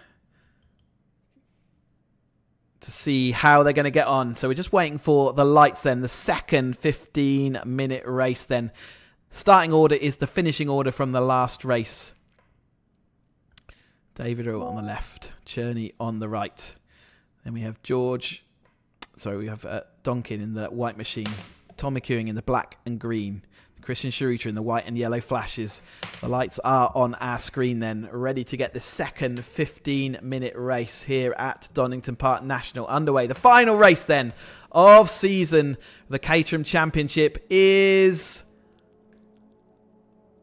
to see how they're going to get on. So we're just waiting for the lights then. The second 15-minute race then. Starting order is the finishing order from the last race. David Rowe on the left. Cherney on the right. Then we have Donkin in the white machine. Tom McEwing in the black and green. Christian Schroeter in the white and yellow flashes. The lights are on our screen then, ready to get the second 15-minute race here at Donington Park National underway. The final race then of season, the Caterham Championship is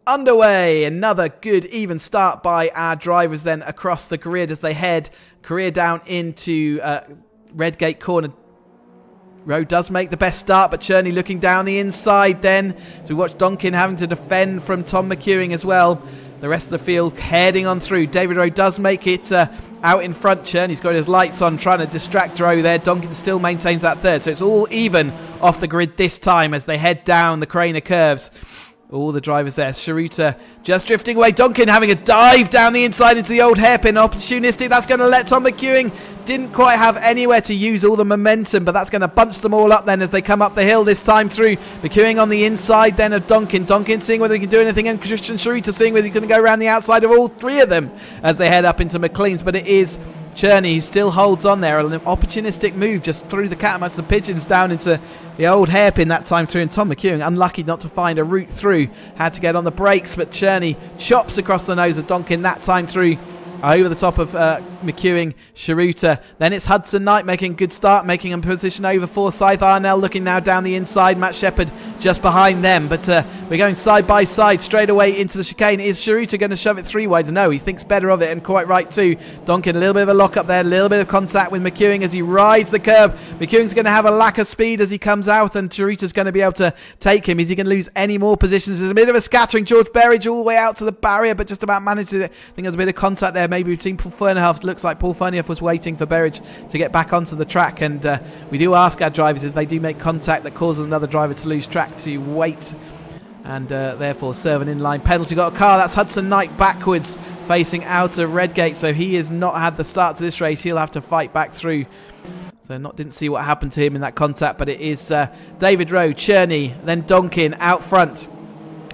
underway. Another good even start by our drivers then across the grid as they head career down into Redgate Corner. Rowe does make the best start, but Cherney looking down the inside then. So we watch Donkin having to defend from Tom McEwing as well. The rest of the field heading on through. David Rowe does make it out in front. Cherney's got his lights on, trying to distract Rowe there. Donkin still maintains that third. So it's all even off the grid this time as they head down the Craner curves. All the drivers there. Schroeter just drifting away. Donkin having a dive down the inside into the old hairpin. Opportunistic. That's going to let Tom McEwing. Didn't quite have anywhere to use all the momentum, but that's going to bunch them all up then as they come up the hill this time through. McEwing on the inside then of Donkin. Donkin seeing whether he can do anything, and Christian Schroeter seeing whether he can go around the outside of all three of them as they head up into McLean's. But it is Cherney who still holds on there. An opportunistic move just threw the catamounts and pigeons down into the old hairpin that time through, and Tom McEwing unlucky not to find a route through. Had to get on the brakes, but Cherney chops across the nose of Donkin that time through. Over the top of McEwing, Schroeter. Then it's Hudson Knight making a good start, making a position over Forsyth. Arnell looking now down the inside. Matt Shepherd just behind them. But we're going side by side straight away into the chicane. Is Schroeter going to shove it three wide? No, he thinks better of it, and quite right too. Donkin, a little bit of a lock up there, a little bit of contact with McEwing as he rides the curb. McEwing's going to have a lack of speed as he comes out, and Schroeter's going to be able to take him. Is he going to lose any more positions? There's a bit of a scattering. George Berridge all the way out to the barrier, but just about managed to. I think there's a bit of contact there. maybe between Paul Fernhoff. Looks like Paul Fernhoff was waiting for Berridge to get back onto the track, and we do ask our drivers if they do make contact that causes another driver to lose track to wait and therefore serve an inline penalty. Got a car, that's Hudson Knight backwards facing out of Redgate, so he has not had the start to this race. He'll have to fight back through. So didn't see what happened to him in that contact, but it is David Rowe, Cherney, then Donkin out front.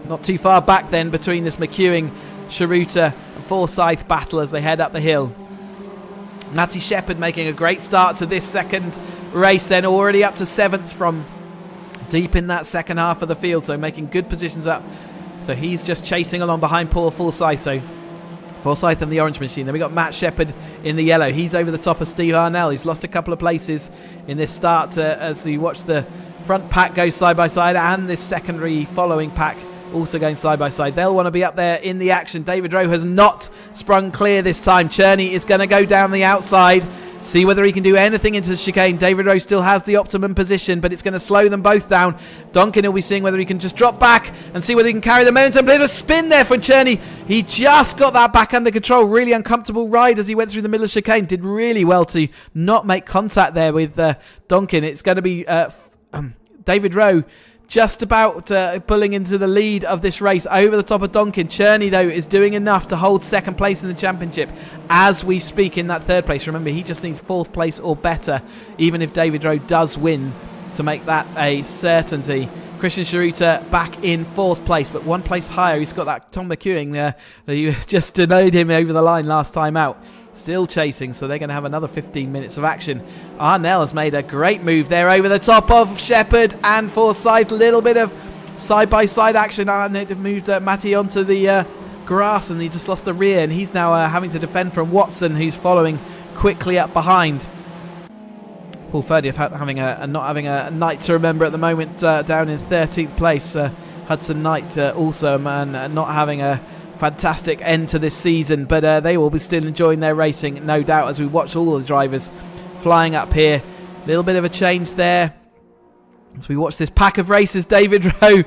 Not too far back then between this McEwing, Sharuta and Forsyth battle as they head up the hill. Matty Shepherd making a great start to this second race then, already up to 7th from deep in that second half of the field, so making good positions up. So he's just chasing along behind Paul Forsyth. So Forsyth and the orange machine. Then we got Matt Shepherd in the yellow. He's over the top of Steve Arnell, who's lost a couple of places in this start as we watch the front pack go side by side and this secondary following pack also going side by side. They'll want to be up there in the action. David Rowe has not sprung clear this time. Cherney is going to go down the outside, see whether he can do anything into the chicane. David Rowe still has the optimum position, but it's going to slow them both down. Donkin will be seeing whether he can just drop back and see whether he can carry the momentum. Little spin there for Cherney. He just got that back under control. Really uncomfortable ride as he went through the middle of the chicane. Did really well to not make contact there with Donkin. It's going to be David Rowe just about pulling into the lead of this race over the top of Donkin. Cherney, though, is doing enough to hold second place in the championship as we speak in that third place. Remember, he just needs 4th place or better, even if David Rowe does win, to make that a certainty. Christian Sharuta back in 4th place, but 1 place higher. He's got that Tom McEwing there. He just denied him over the line last time out. Still chasing, so they're going to have another 15 minutes of action. Arnell has made a great move there over the top of Shepherd and Forsyth. A little bit of side-by-side action, and it moved Matty onto the grass, and he just lost the rear, and he's now having to defend from Watson, who's following quickly up behind. Paul Ferdieff not having a night to remember at the moment, down in 13th place. Hudson Knight also a man not having a fantastic end to this season, but they will be still enjoying their racing, no doubt, as we watch all the drivers flying up here. A little bit of a change there as we watch this pack of races. David Rowe,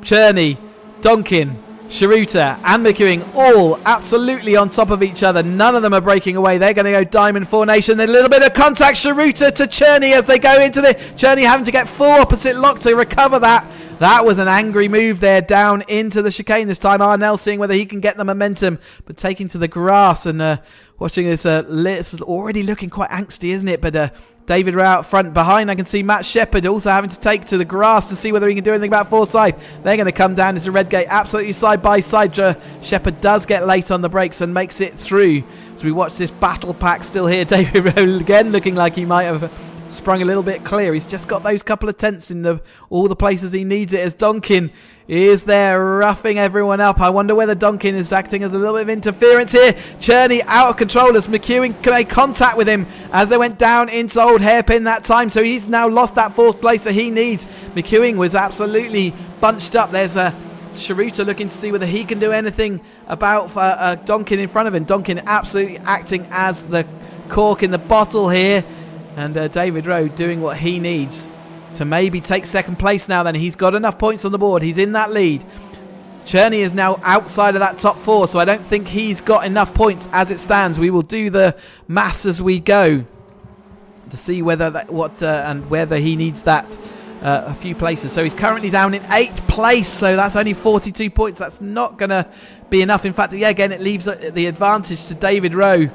Cherney, Donkin, Sharuta and McEwing all absolutely on top of each other. None of them are breaking away. They're going to go Diamond Formation. Then a little bit of contact. Sharuta to Cherney as they go into the... Cherney having to get full opposite lock to recover that. That was an angry move there down into the chicane this time. Arnell seeing whether he can get the momentum, but taking to the grass and watching this. It's already looking quite angsty, isn't it? But David Rowe out front. Behind, I can see Matt Shepherd also having to take to the grass to see whether he can do anything about Forsyth. They're going to come down into Redgate absolutely side by side. Shepherd does get late on the brakes and makes it through. So we watch this battle pack still here. David Rowe again looking like he might have sprung a little bit clear. He's just got those couple of tenths in all the places he needs it, as Donkin is there roughing everyone up. I wonder whether Donkin is acting as a little bit of interference here. Cherney out of control as McEwing made contact with him as they went down into Old Hairpin that time. So he's now lost that 4th place that he needs. McEwing was absolutely bunched up. There's Sharuta looking to see whether he can do anything about Donkin in front of him. Donkin absolutely acting as the cork in the bottle here. And David Rowe doing what he needs to maybe take 2nd place now. Then he's got enough points on the board. He's in that lead. Cherney is now outside of that top 4, so I don't think he's got enough points as it stands. We will do the maths as we go to see whether and whether he needs that a few places. So he's currently down in 8th place, so that's only 42 points. That's not going to be enough. In fact, yeah, again, it leaves the advantage to David Rowe.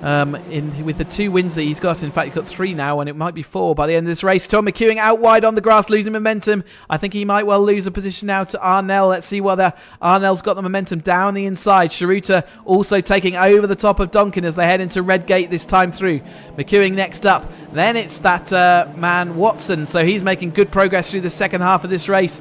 With the 2 wins that he's got. In fact, he's got 3 now, and it might be 4 by the end of this race. Tom McEwing out wide on the grass, losing momentum. I think he might well lose a position now to Arnell. Let's see whether Arnell's got the momentum down the inside. Sharuta also taking over the top of Donkin as they head into Redgate this time through. McEwing next up. Then it's that man Watson, so he's making good progress through the second half of this race.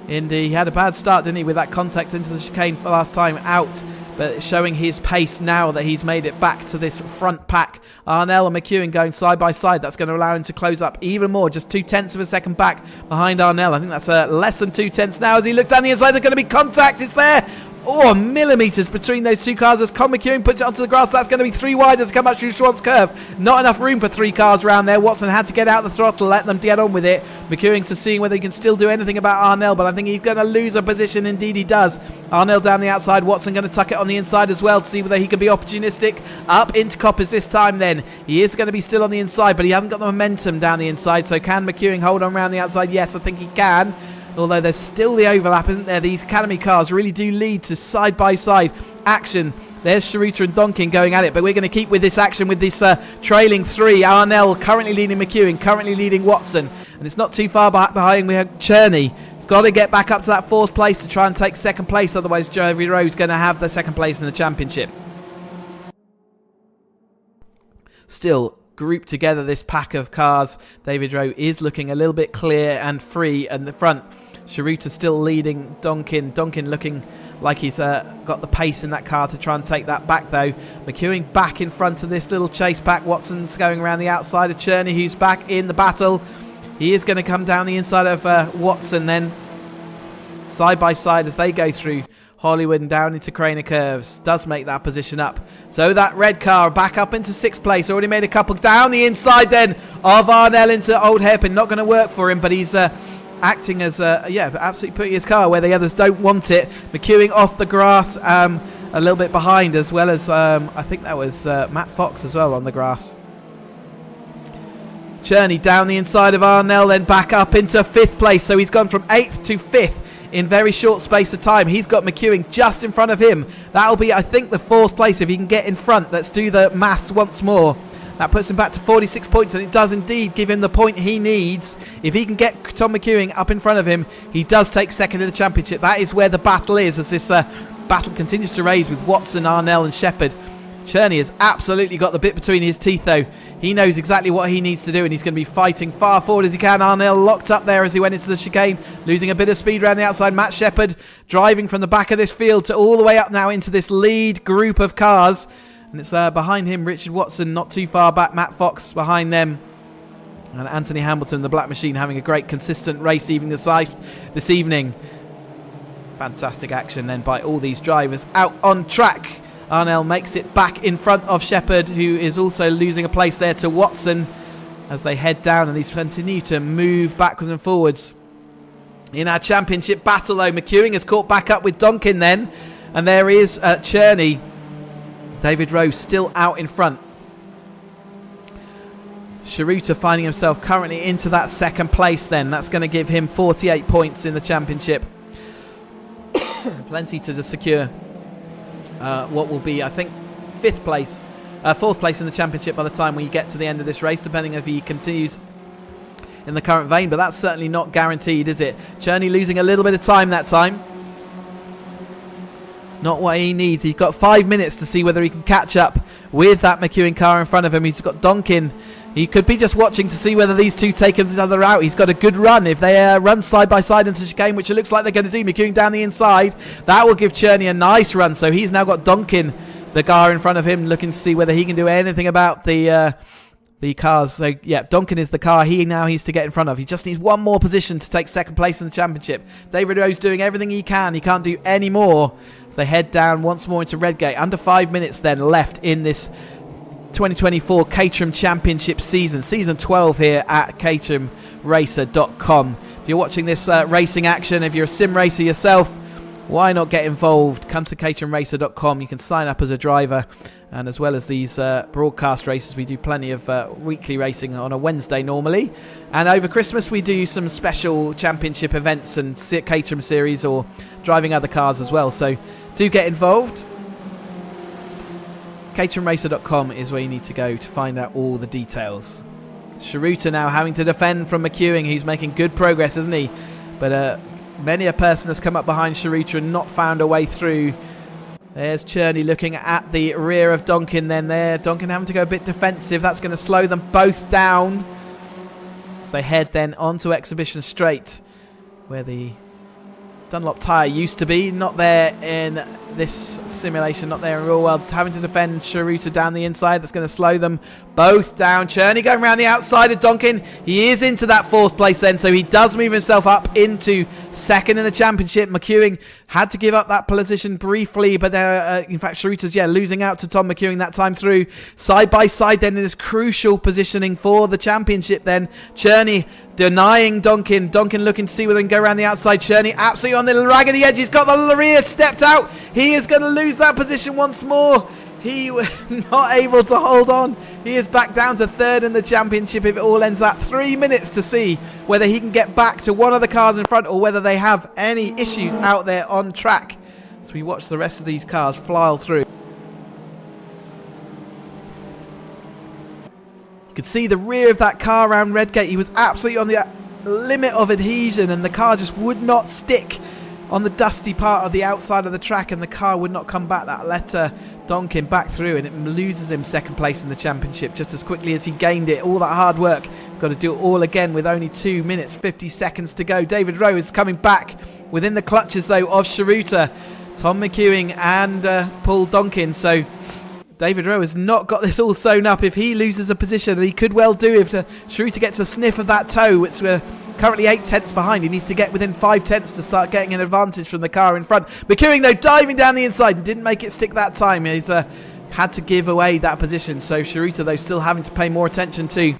And he had a bad start, didn't he, with that contact into the chicane for last time out. But showing his pace now that he's made it back to this front pack. Arnell and McEwing going side by side. That's going to allow him to close up even more. Just 0.2 of a second back behind Arnell. I think that's less than 0.2 now as he looks down the inside. There's going to be contact. It's there. millimetres between those two cars as Con McEwen puts it onto the grass. That's going to be 3 wide as they come up through Schwann's curve. Not enough room for 3 cars around there. Watson had to get out the throttle, let them get on with it. McEwen to seeing whether he can still do anything about Arnell, but I think he's going to lose a position. Indeed he does. Arnell down the outside. Watson going to tuck it on the inside as well to see whether he can be opportunistic. Up into Coppers this time then. He is going to be still on the inside, but he hasn't got the momentum down the inside. So can McEwen hold on around the outside? Yes, I think he can. Although there's still the overlap, isn't there? These Academy cars really do lead to side-by-side action. There's Sharuta and Donkin going at it, but we're going to keep with this action with this trailing 3. Arnell currently leading McEwen, currently leading Watson. And it's not too far behind. We have Cherney. He's got to get back up to that 4th place to try and take 2nd place. Otherwise, David Rowe's going to have the 2nd place in the championship. Still grouped together, this pack of cars. David Rowe is looking a little bit clear and free in the front. Sharuta still leading Donkin. Donkin looking like he's got the pace in that car to try and take that back though. McEwen back in front of this little chase pack. Watson's going around the outside of Cherney, who's back in the battle. He is going to come down the inside of Watson then. Side by side as they go through Hollywood and down into Craner Curves. Does make that position up. So that red car back up into 6th place. Already made a couple down the inside then of Arnell into Old Hairpin. Not going to work for him, but he's acting as absolutely putting his car where the others don't want it. McEwen off the grass, a little bit behind, as well as I think that was Matt Fox as well on the grass. Cherney down the inside of Arnell, then back up into 5th place. So he's gone from 8th to 5th in very short space of time. He's got McEwen just in front of him. That'll be, I think, the 4th place if he can get in front. Let's do the maths once more. That puts him back to 46 points, and it does indeed give him the point he needs. If he can get Tom McEwen up in front of him, he does take 2nd in the championship. That is where the battle is, as this battle continues to raise with Watson, Arnell and Shepherd. Cherney has absolutely got the bit between his teeth though. He knows exactly what he needs to do, and he's going to be fighting far forward as he can. Arnell locked up there as he went into the chicane, losing a bit of speed around the outside. Matt Shepherd driving from the back of this field to all the way up now into this lead group of cars. And it's behind him, Richard Watson, not too far back. Matt Fox behind them. And Anthony Hamilton, the Black Machine, having a great consistent race this evening. Fantastic action then by all these drivers out on track. Arnell makes it back in front of Shepherd, who is also losing a place there to Watson as they head down, and these continue to move backwards and forwards. In our championship battle though, McEwen has caught back up with Donkin then, and there is Cherney. David Rowe still out in front. Sharuta finding himself currently into that 2nd place then. That's going to give him 48 points in the championship. Plenty to secure what will be, I think, 4th place in the championship by the time we get to the end of this race, depending if he continues in the current vein. But that's certainly not guaranteed, is it? Cherney losing a little bit of time that time. Not what he needs. He's got 5 minutes to see whether he can catch up with that McEwen car in front of him. He's got Donkin. He could be just watching to see whether these two take each other out. He's got a good run. If they run side by side into the chicane, which it looks like they're going to do, McEwen down the inside, that will give Cherney a nice run. So he's now got Donkin, the car in front of him, looking to see whether he can do anything about the cars. So yeah, Donkin is the car he now needs to get in front of. He just needs one more position to take 2nd place in the championship. David Rowe's doing everything he can. He can't do any more. They head down once more into Redgate. Under 5 minutes then left in this 2024 Caterham Championship season 12 here at caterhamracer.com. If you're watching this racing action, if you're a sim racer yourself, why not get involved? Come to caterhamracer.com. You can sign up as a driver, and as well as these broadcast races, we do plenty of weekly racing on a Wednesday normally, and over Christmas we do some special championship events and Caterham series or driving other cars as well, so do get involved. caterhamracer.com is where you need to go to find out all the details. Sharuta now having to defend from McEwen, who's making good progress, isn't he? But many a person has come up behind Sharuta and not found a way through. There's Cherney looking at the rear of Donkin then there. Donkin having to go a bit defensive. That's going to slow them both down as they head then onto Exhibition Straight, where the Dunlop tyre used to be. Not there in this simulation, not there in real world. Having to defend Sharuta down the inside. That's going to slow them both down. Cherney going around the outside of Donkin. He is into that 4th place then, so he does move himself up into 2nd in the championship. McEwing had to give up that position briefly, but in fact Sharuta's losing out to Tom McEwing that time through. Side by side then in this crucial positioning for the championship then. Cherney denying Donkin. Donkin looking to see whether he can go around the outside. Cherney absolutely on the raggedy edge. He's got the rear stepped out. He is going to lose that position once more. He was not able to hold on. He is back down to 3rd in the championship if it all ends at 3 minutes to see whether he can get back to one of the cars in front or whether they have any issues out there on track. So we watch the rest of these cars fly through. You could see the rear of that car around Redgate. He was absolutely on the limit of adhesion and the car just would not stick on the dusty part of the outside of the track, and the car would not come back. That let Donkin back through, and it loses him 2nd place in the championship just as quickly as he gained it. All that hard work, got to do it all again with only 2 minutes 50 seconds to go. David Rowe is coming back within the clutches though of Sharuta, Tom McEwing and Paul Donkin. So David Rowe has not got this all sewn up. If he loses a position, and he could well do if Sharuta gets a sniff of that toe, which we're currently 8 tenths behind. He needs to get within 5 tenths to start getting an advantage from the car in front. McEwing though diving down the inside and didn't make it stick that time. He's had to give away that position. So Sharuta though still having to pay more attention to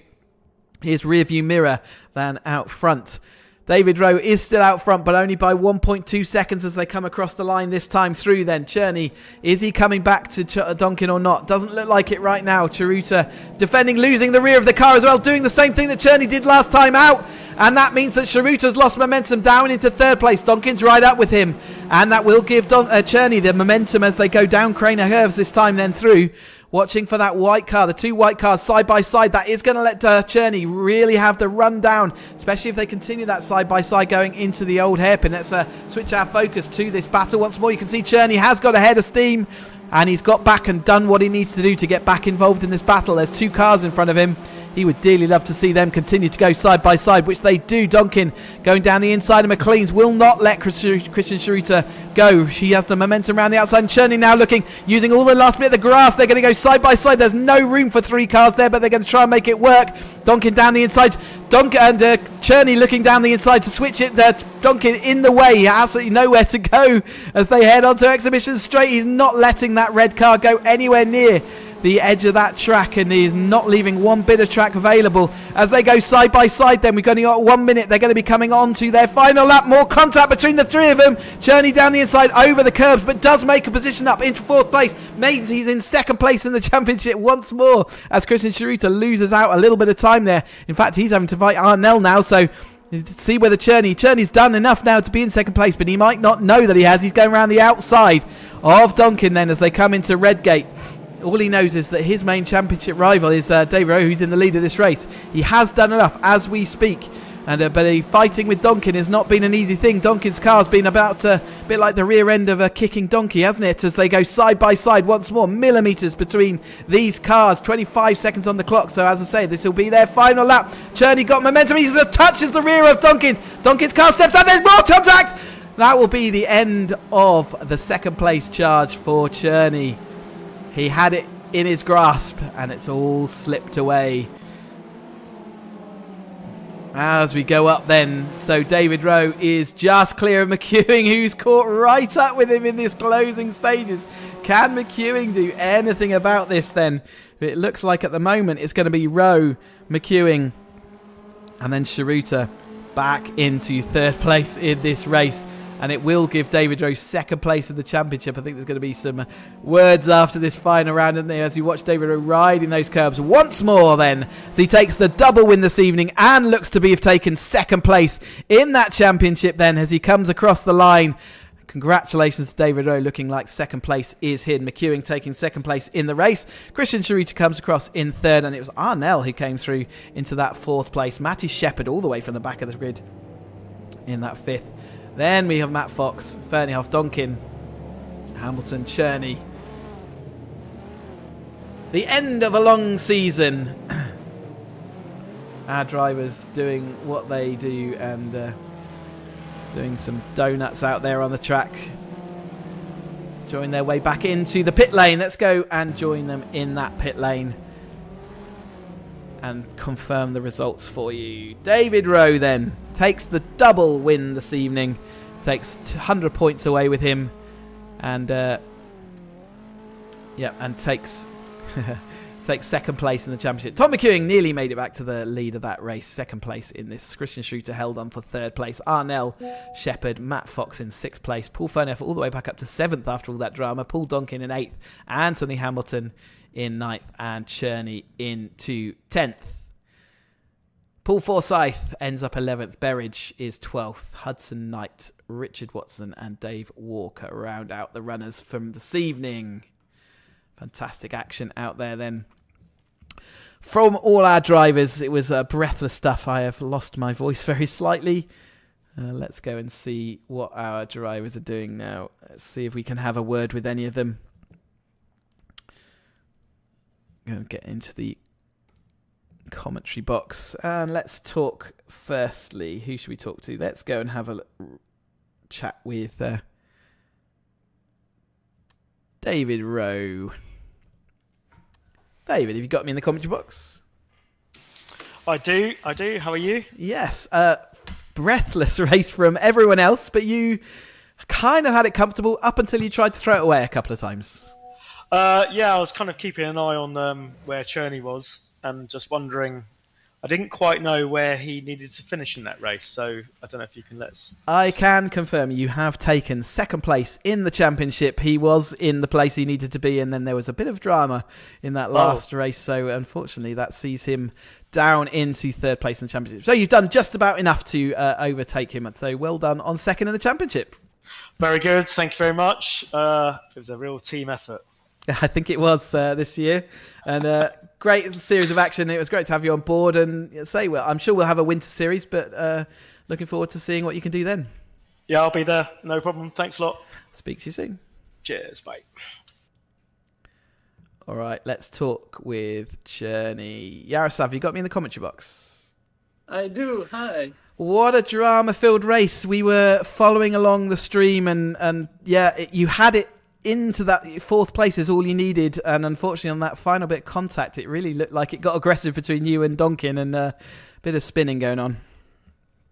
his rear view mirror than out front. David Rowe is still out front, but only by 1.2 seconds as they come across the line this time through then. Cherney, is he coming back to Donkin or not? Doesn't look like it right now. Sharuta defending, losing the rear of the car as well, doing the same thing that Cherney did last time out. And that means that Sharuta's lost momentum down into 3rd place. Donkin's right up with him. And that will give Cherney the momentum as they go down Craner Curves this time then through. Watching for that white car, the 2 white cars side by side. That is going to let Cherney really have the run down, especially if they continue that side by side going into the old hairpin. Let's switch our focus to this battle once more. You can see Cherney has got a head of steam and he's got back and done what he needs to do to get back involved in this battle. There's 2 cars in front of him. He would dearly love to see them continue to go side by side, which they do. Donkin going down the inside, and McLean's will not let Christian Sharuta go. She has the momentum around the outside, and Cherney now looking, using all the last bit of the grass. They're going to go side by side. There's no room for 3 cars there, but they're going to try and make it work. Donkin down the inside. Donkin and Cherney looking down the inside to switch it. Donkin in the way, absolutely nowhere to go as they head onto Exhibition Straight. He's not letting that red car go anywhere near the edge of that track, and he's not leaving one bit of track available as they go side by side. Then we've only got 1 minute. They're going to be coming on to their final lap. More contact between the 3 of them. Cherney down the inside over the curbs, but does make a position up into 4th place. Means he's in 2nd place in the championship once more as Christian Sharuta loses out a little bit of time there. In fact, he's having to fight Arnell now, so see whether Cherney's done enough now to be in 2nd place, but he might not know that he has. He's going around the outside of Donkin then as they come into Redgate. All he knows is that his main championship rival is Dave Rowe, who's in the lead of this race. He has done enough as we speak. But fighting with Donkin has not been an easy thing. Donkin's car's been about a bit like the rear end of a kicking donkey, hasn't it? As they go side by side once more. Millimetres between these cars. 25 seconds on the clock. So as I say, this will be their final lap. Cherney got momentum. He touches the rear of Donkin's. Donkin's car steps out. There's more contact. That will be the end of the 2nd place charge for Cherney. He had it in his grasp and it's all slipped away. As we go up then, so David Rowe is just clear of McEwing, who's caught right up with him in these closing stages. Can McEwing do anything about this then? It looks like at the moment it's going to be Rowe, McEwing and then Sharuta back into 3rd place in this race. And it will give David Rowe 2nd place in the championship. I think there's going to be some words after this final round, isn't there? As you watch David Rowe riding those curbs once more then. As he takes the double win this evening and looks to have taken 2nd place in that championship then as he comes across the line. Congratulations to David Rowe, looking like 2nd place is hidden. McEwing taking 2nd place in the race. Christian Sharuta comes across in 3rd, and it was Arnell who came through into that 4th place. Matty Shepherd all the way from the back of the grid in that 5th. Then we have Matt Fox, Ferneyhoff, Donkin, Hamilton, Cherney. The end of a long season. Our drivers doing what they do, and doing some donuts out there on the track. Join their way back into the pit lane. Let's go and join them in that pit lane and confirm the results for you. David Rowe then takes the double win this evening, takes 100 points away with him, and takes takes second place in the championship. Tom McEwing nearly made it back to the lead of that race. Second place in this. Christian Schroeter held on for third place. Arnell Shepherd, Matt Fox in sixth place. Paul Foneff all the way back up to seventh after all that drama. Paul Donkin in eighth. Anthony Hamilton in ninth. And Cherney into 10th. Paul Forsyth ends up 11th. Berridge is 12th. Hudson Knight, Richard Watson and Dave Walker round out the runners from this evening. Fantastic action out there then. From all our drivers, it was breathless stuff. I have lost my voice very slightly. Let's go and see what our drivers are doing now. Let's see if we can have a word with any of them. I'm going to get into the commentary box. And let's talk firstly. Who should we talk to? Let's go and have a chat with David Rowe. David, have you got me in the commentary box? I do. How are you? Yes. Breathless race from everyone else, but you kind of had it comfortable up until you tried to throw it away a couple of times. Yeah, I was kind of keeping an eye on where Cherney was and just wondering. I didn't quite know where he needed to finish in that race, so I don't know if you can let us... I can confirm you have taken second place in the championship. He was in the place he needed to be, and then there was a bit of drama in that last race, so unfortunately that sees him down into third place in the championship. So you've done just about enough to overtake him, so well done on second in the championship. Very good, thank you very much. It was a real team effort. I think it was this year, and great series of action. It was great to have you on board, and I'm sure we'll have a winter series, but looking forward to seeing what you can do then. Yeah, I'll be there. No problem. Thanks a lot. Speak to you soon. Cheers. Bye. All right, let's talk with Cherney. Yaroslav, you got me in the commentary box? I do. Hi. What a drama-filled race. We were following along the stream, and you had it into that fourth place is all you needed, and unfortunately on that final bit of contact it really looked like it got aggressive between you and Donkin, and a bit of spinning going on.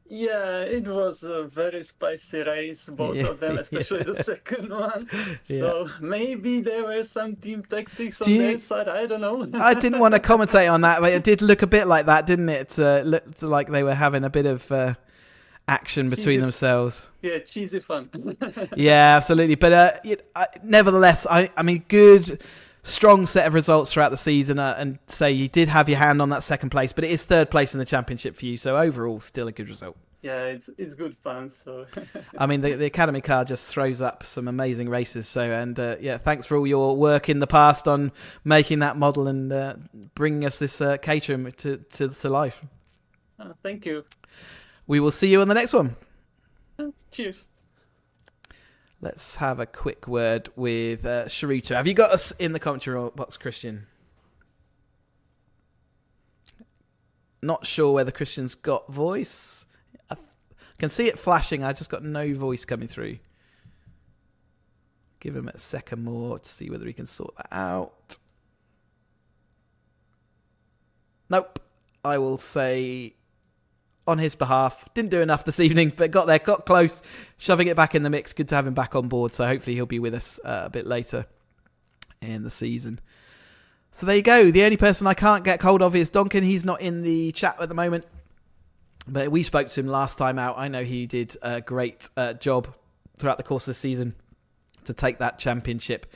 Yeah, it was a very spicy race, both of them, especially the second one. So maybe there were some team tactics on their side, I don't know. I didn't want to commentate on that, but it did look a bit like that, didn't it? It looked like they were having a bit of action between themselves. Yeah, cheesy fun. Yeah, absolutely. But nevertheless, I mean, good, strong set of results throughout the season, and say you did have your hand on that second place, but it is third place in the championship for you, so overall still a good result. Yeah, it's good fun. So I mean, the Academy car just throws up some amazing races. So, and thanks for all your work in the past on making that model and bringing us this Caterham to life. Thank you. We will see you on the next one. Cheers. Let's have a quick word with Schroeter. Have you got us in the commentary box, Christian? Not sure whether Christian's got voice. I can see it flashing. I just got no voice coming through. Give him a second more to see whether he can sort that out. Nope. I will say on his behalf, didn't do enough this evening, but got close, shoving it back in the mix. Good to have him back on board, so hopefully he'll be with us a bit later in the season. So there you go. The only person I can't get hold of is Donkin. He's not in the chat at the moment, but we spoke to him last time out. I know he did a great job throughout the course of the season to take that championship.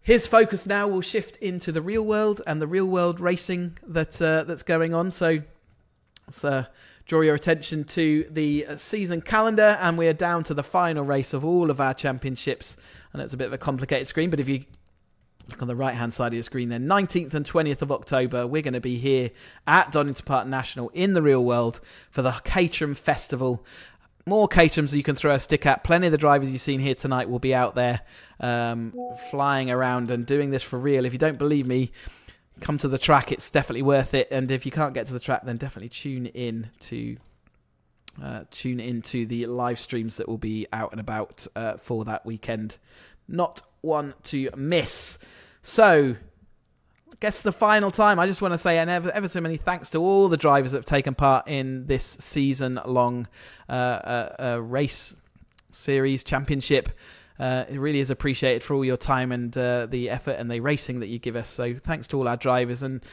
His focus now will shift into the real world and the real world racing that's going on. So let's draw your attention to the season calendar, and we are down to the final race of all of our championships. And it's a bit of a complicated screen, but if you look on the right-hand side of your screen then, 19th and 20th of October, we're going to be here at Donington National in the real world for the Caterham Festival. More Caterhams you can throw a stick at. Plenty of the drivers you've seen here tonight will be out there flying around and doing this for real. If you don't believe me, come to the track. It's definitely worth it. And if you can't get to the track, then definitely tune in to tune into the live streams that will be out and about for that weekend. Not one to miss. So, I guess the final time, I just want to say ever so many thanks to all the drivers that have taken part in this season-long race series championship. It really is appreciated for all your time and the effort and the racing that you give us. So thanks to all our drivers, and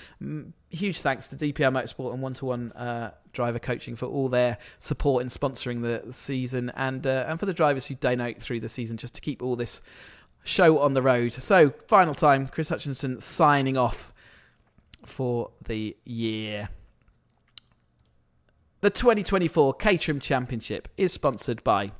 huge thanks to DPR Motorsport and One-to-One driver coaching for all their support in sponsoring the season, and for the drivers who donate through the season just to keep all this show on the road. So final time, Chris Hutchinson signing off for the year. The 2024 Caterham Championship is sponsored by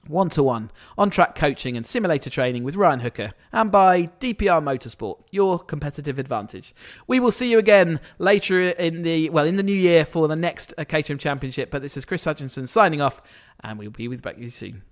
One-to-One, on-track coaching and simulator training with Ryan Hooker, and by DPR Motorsport, your competitive advantage. We will see you again later in the new year for the next Caterham Championship, but this is Chris Hutchinson signing off, and we'll be back with you soon.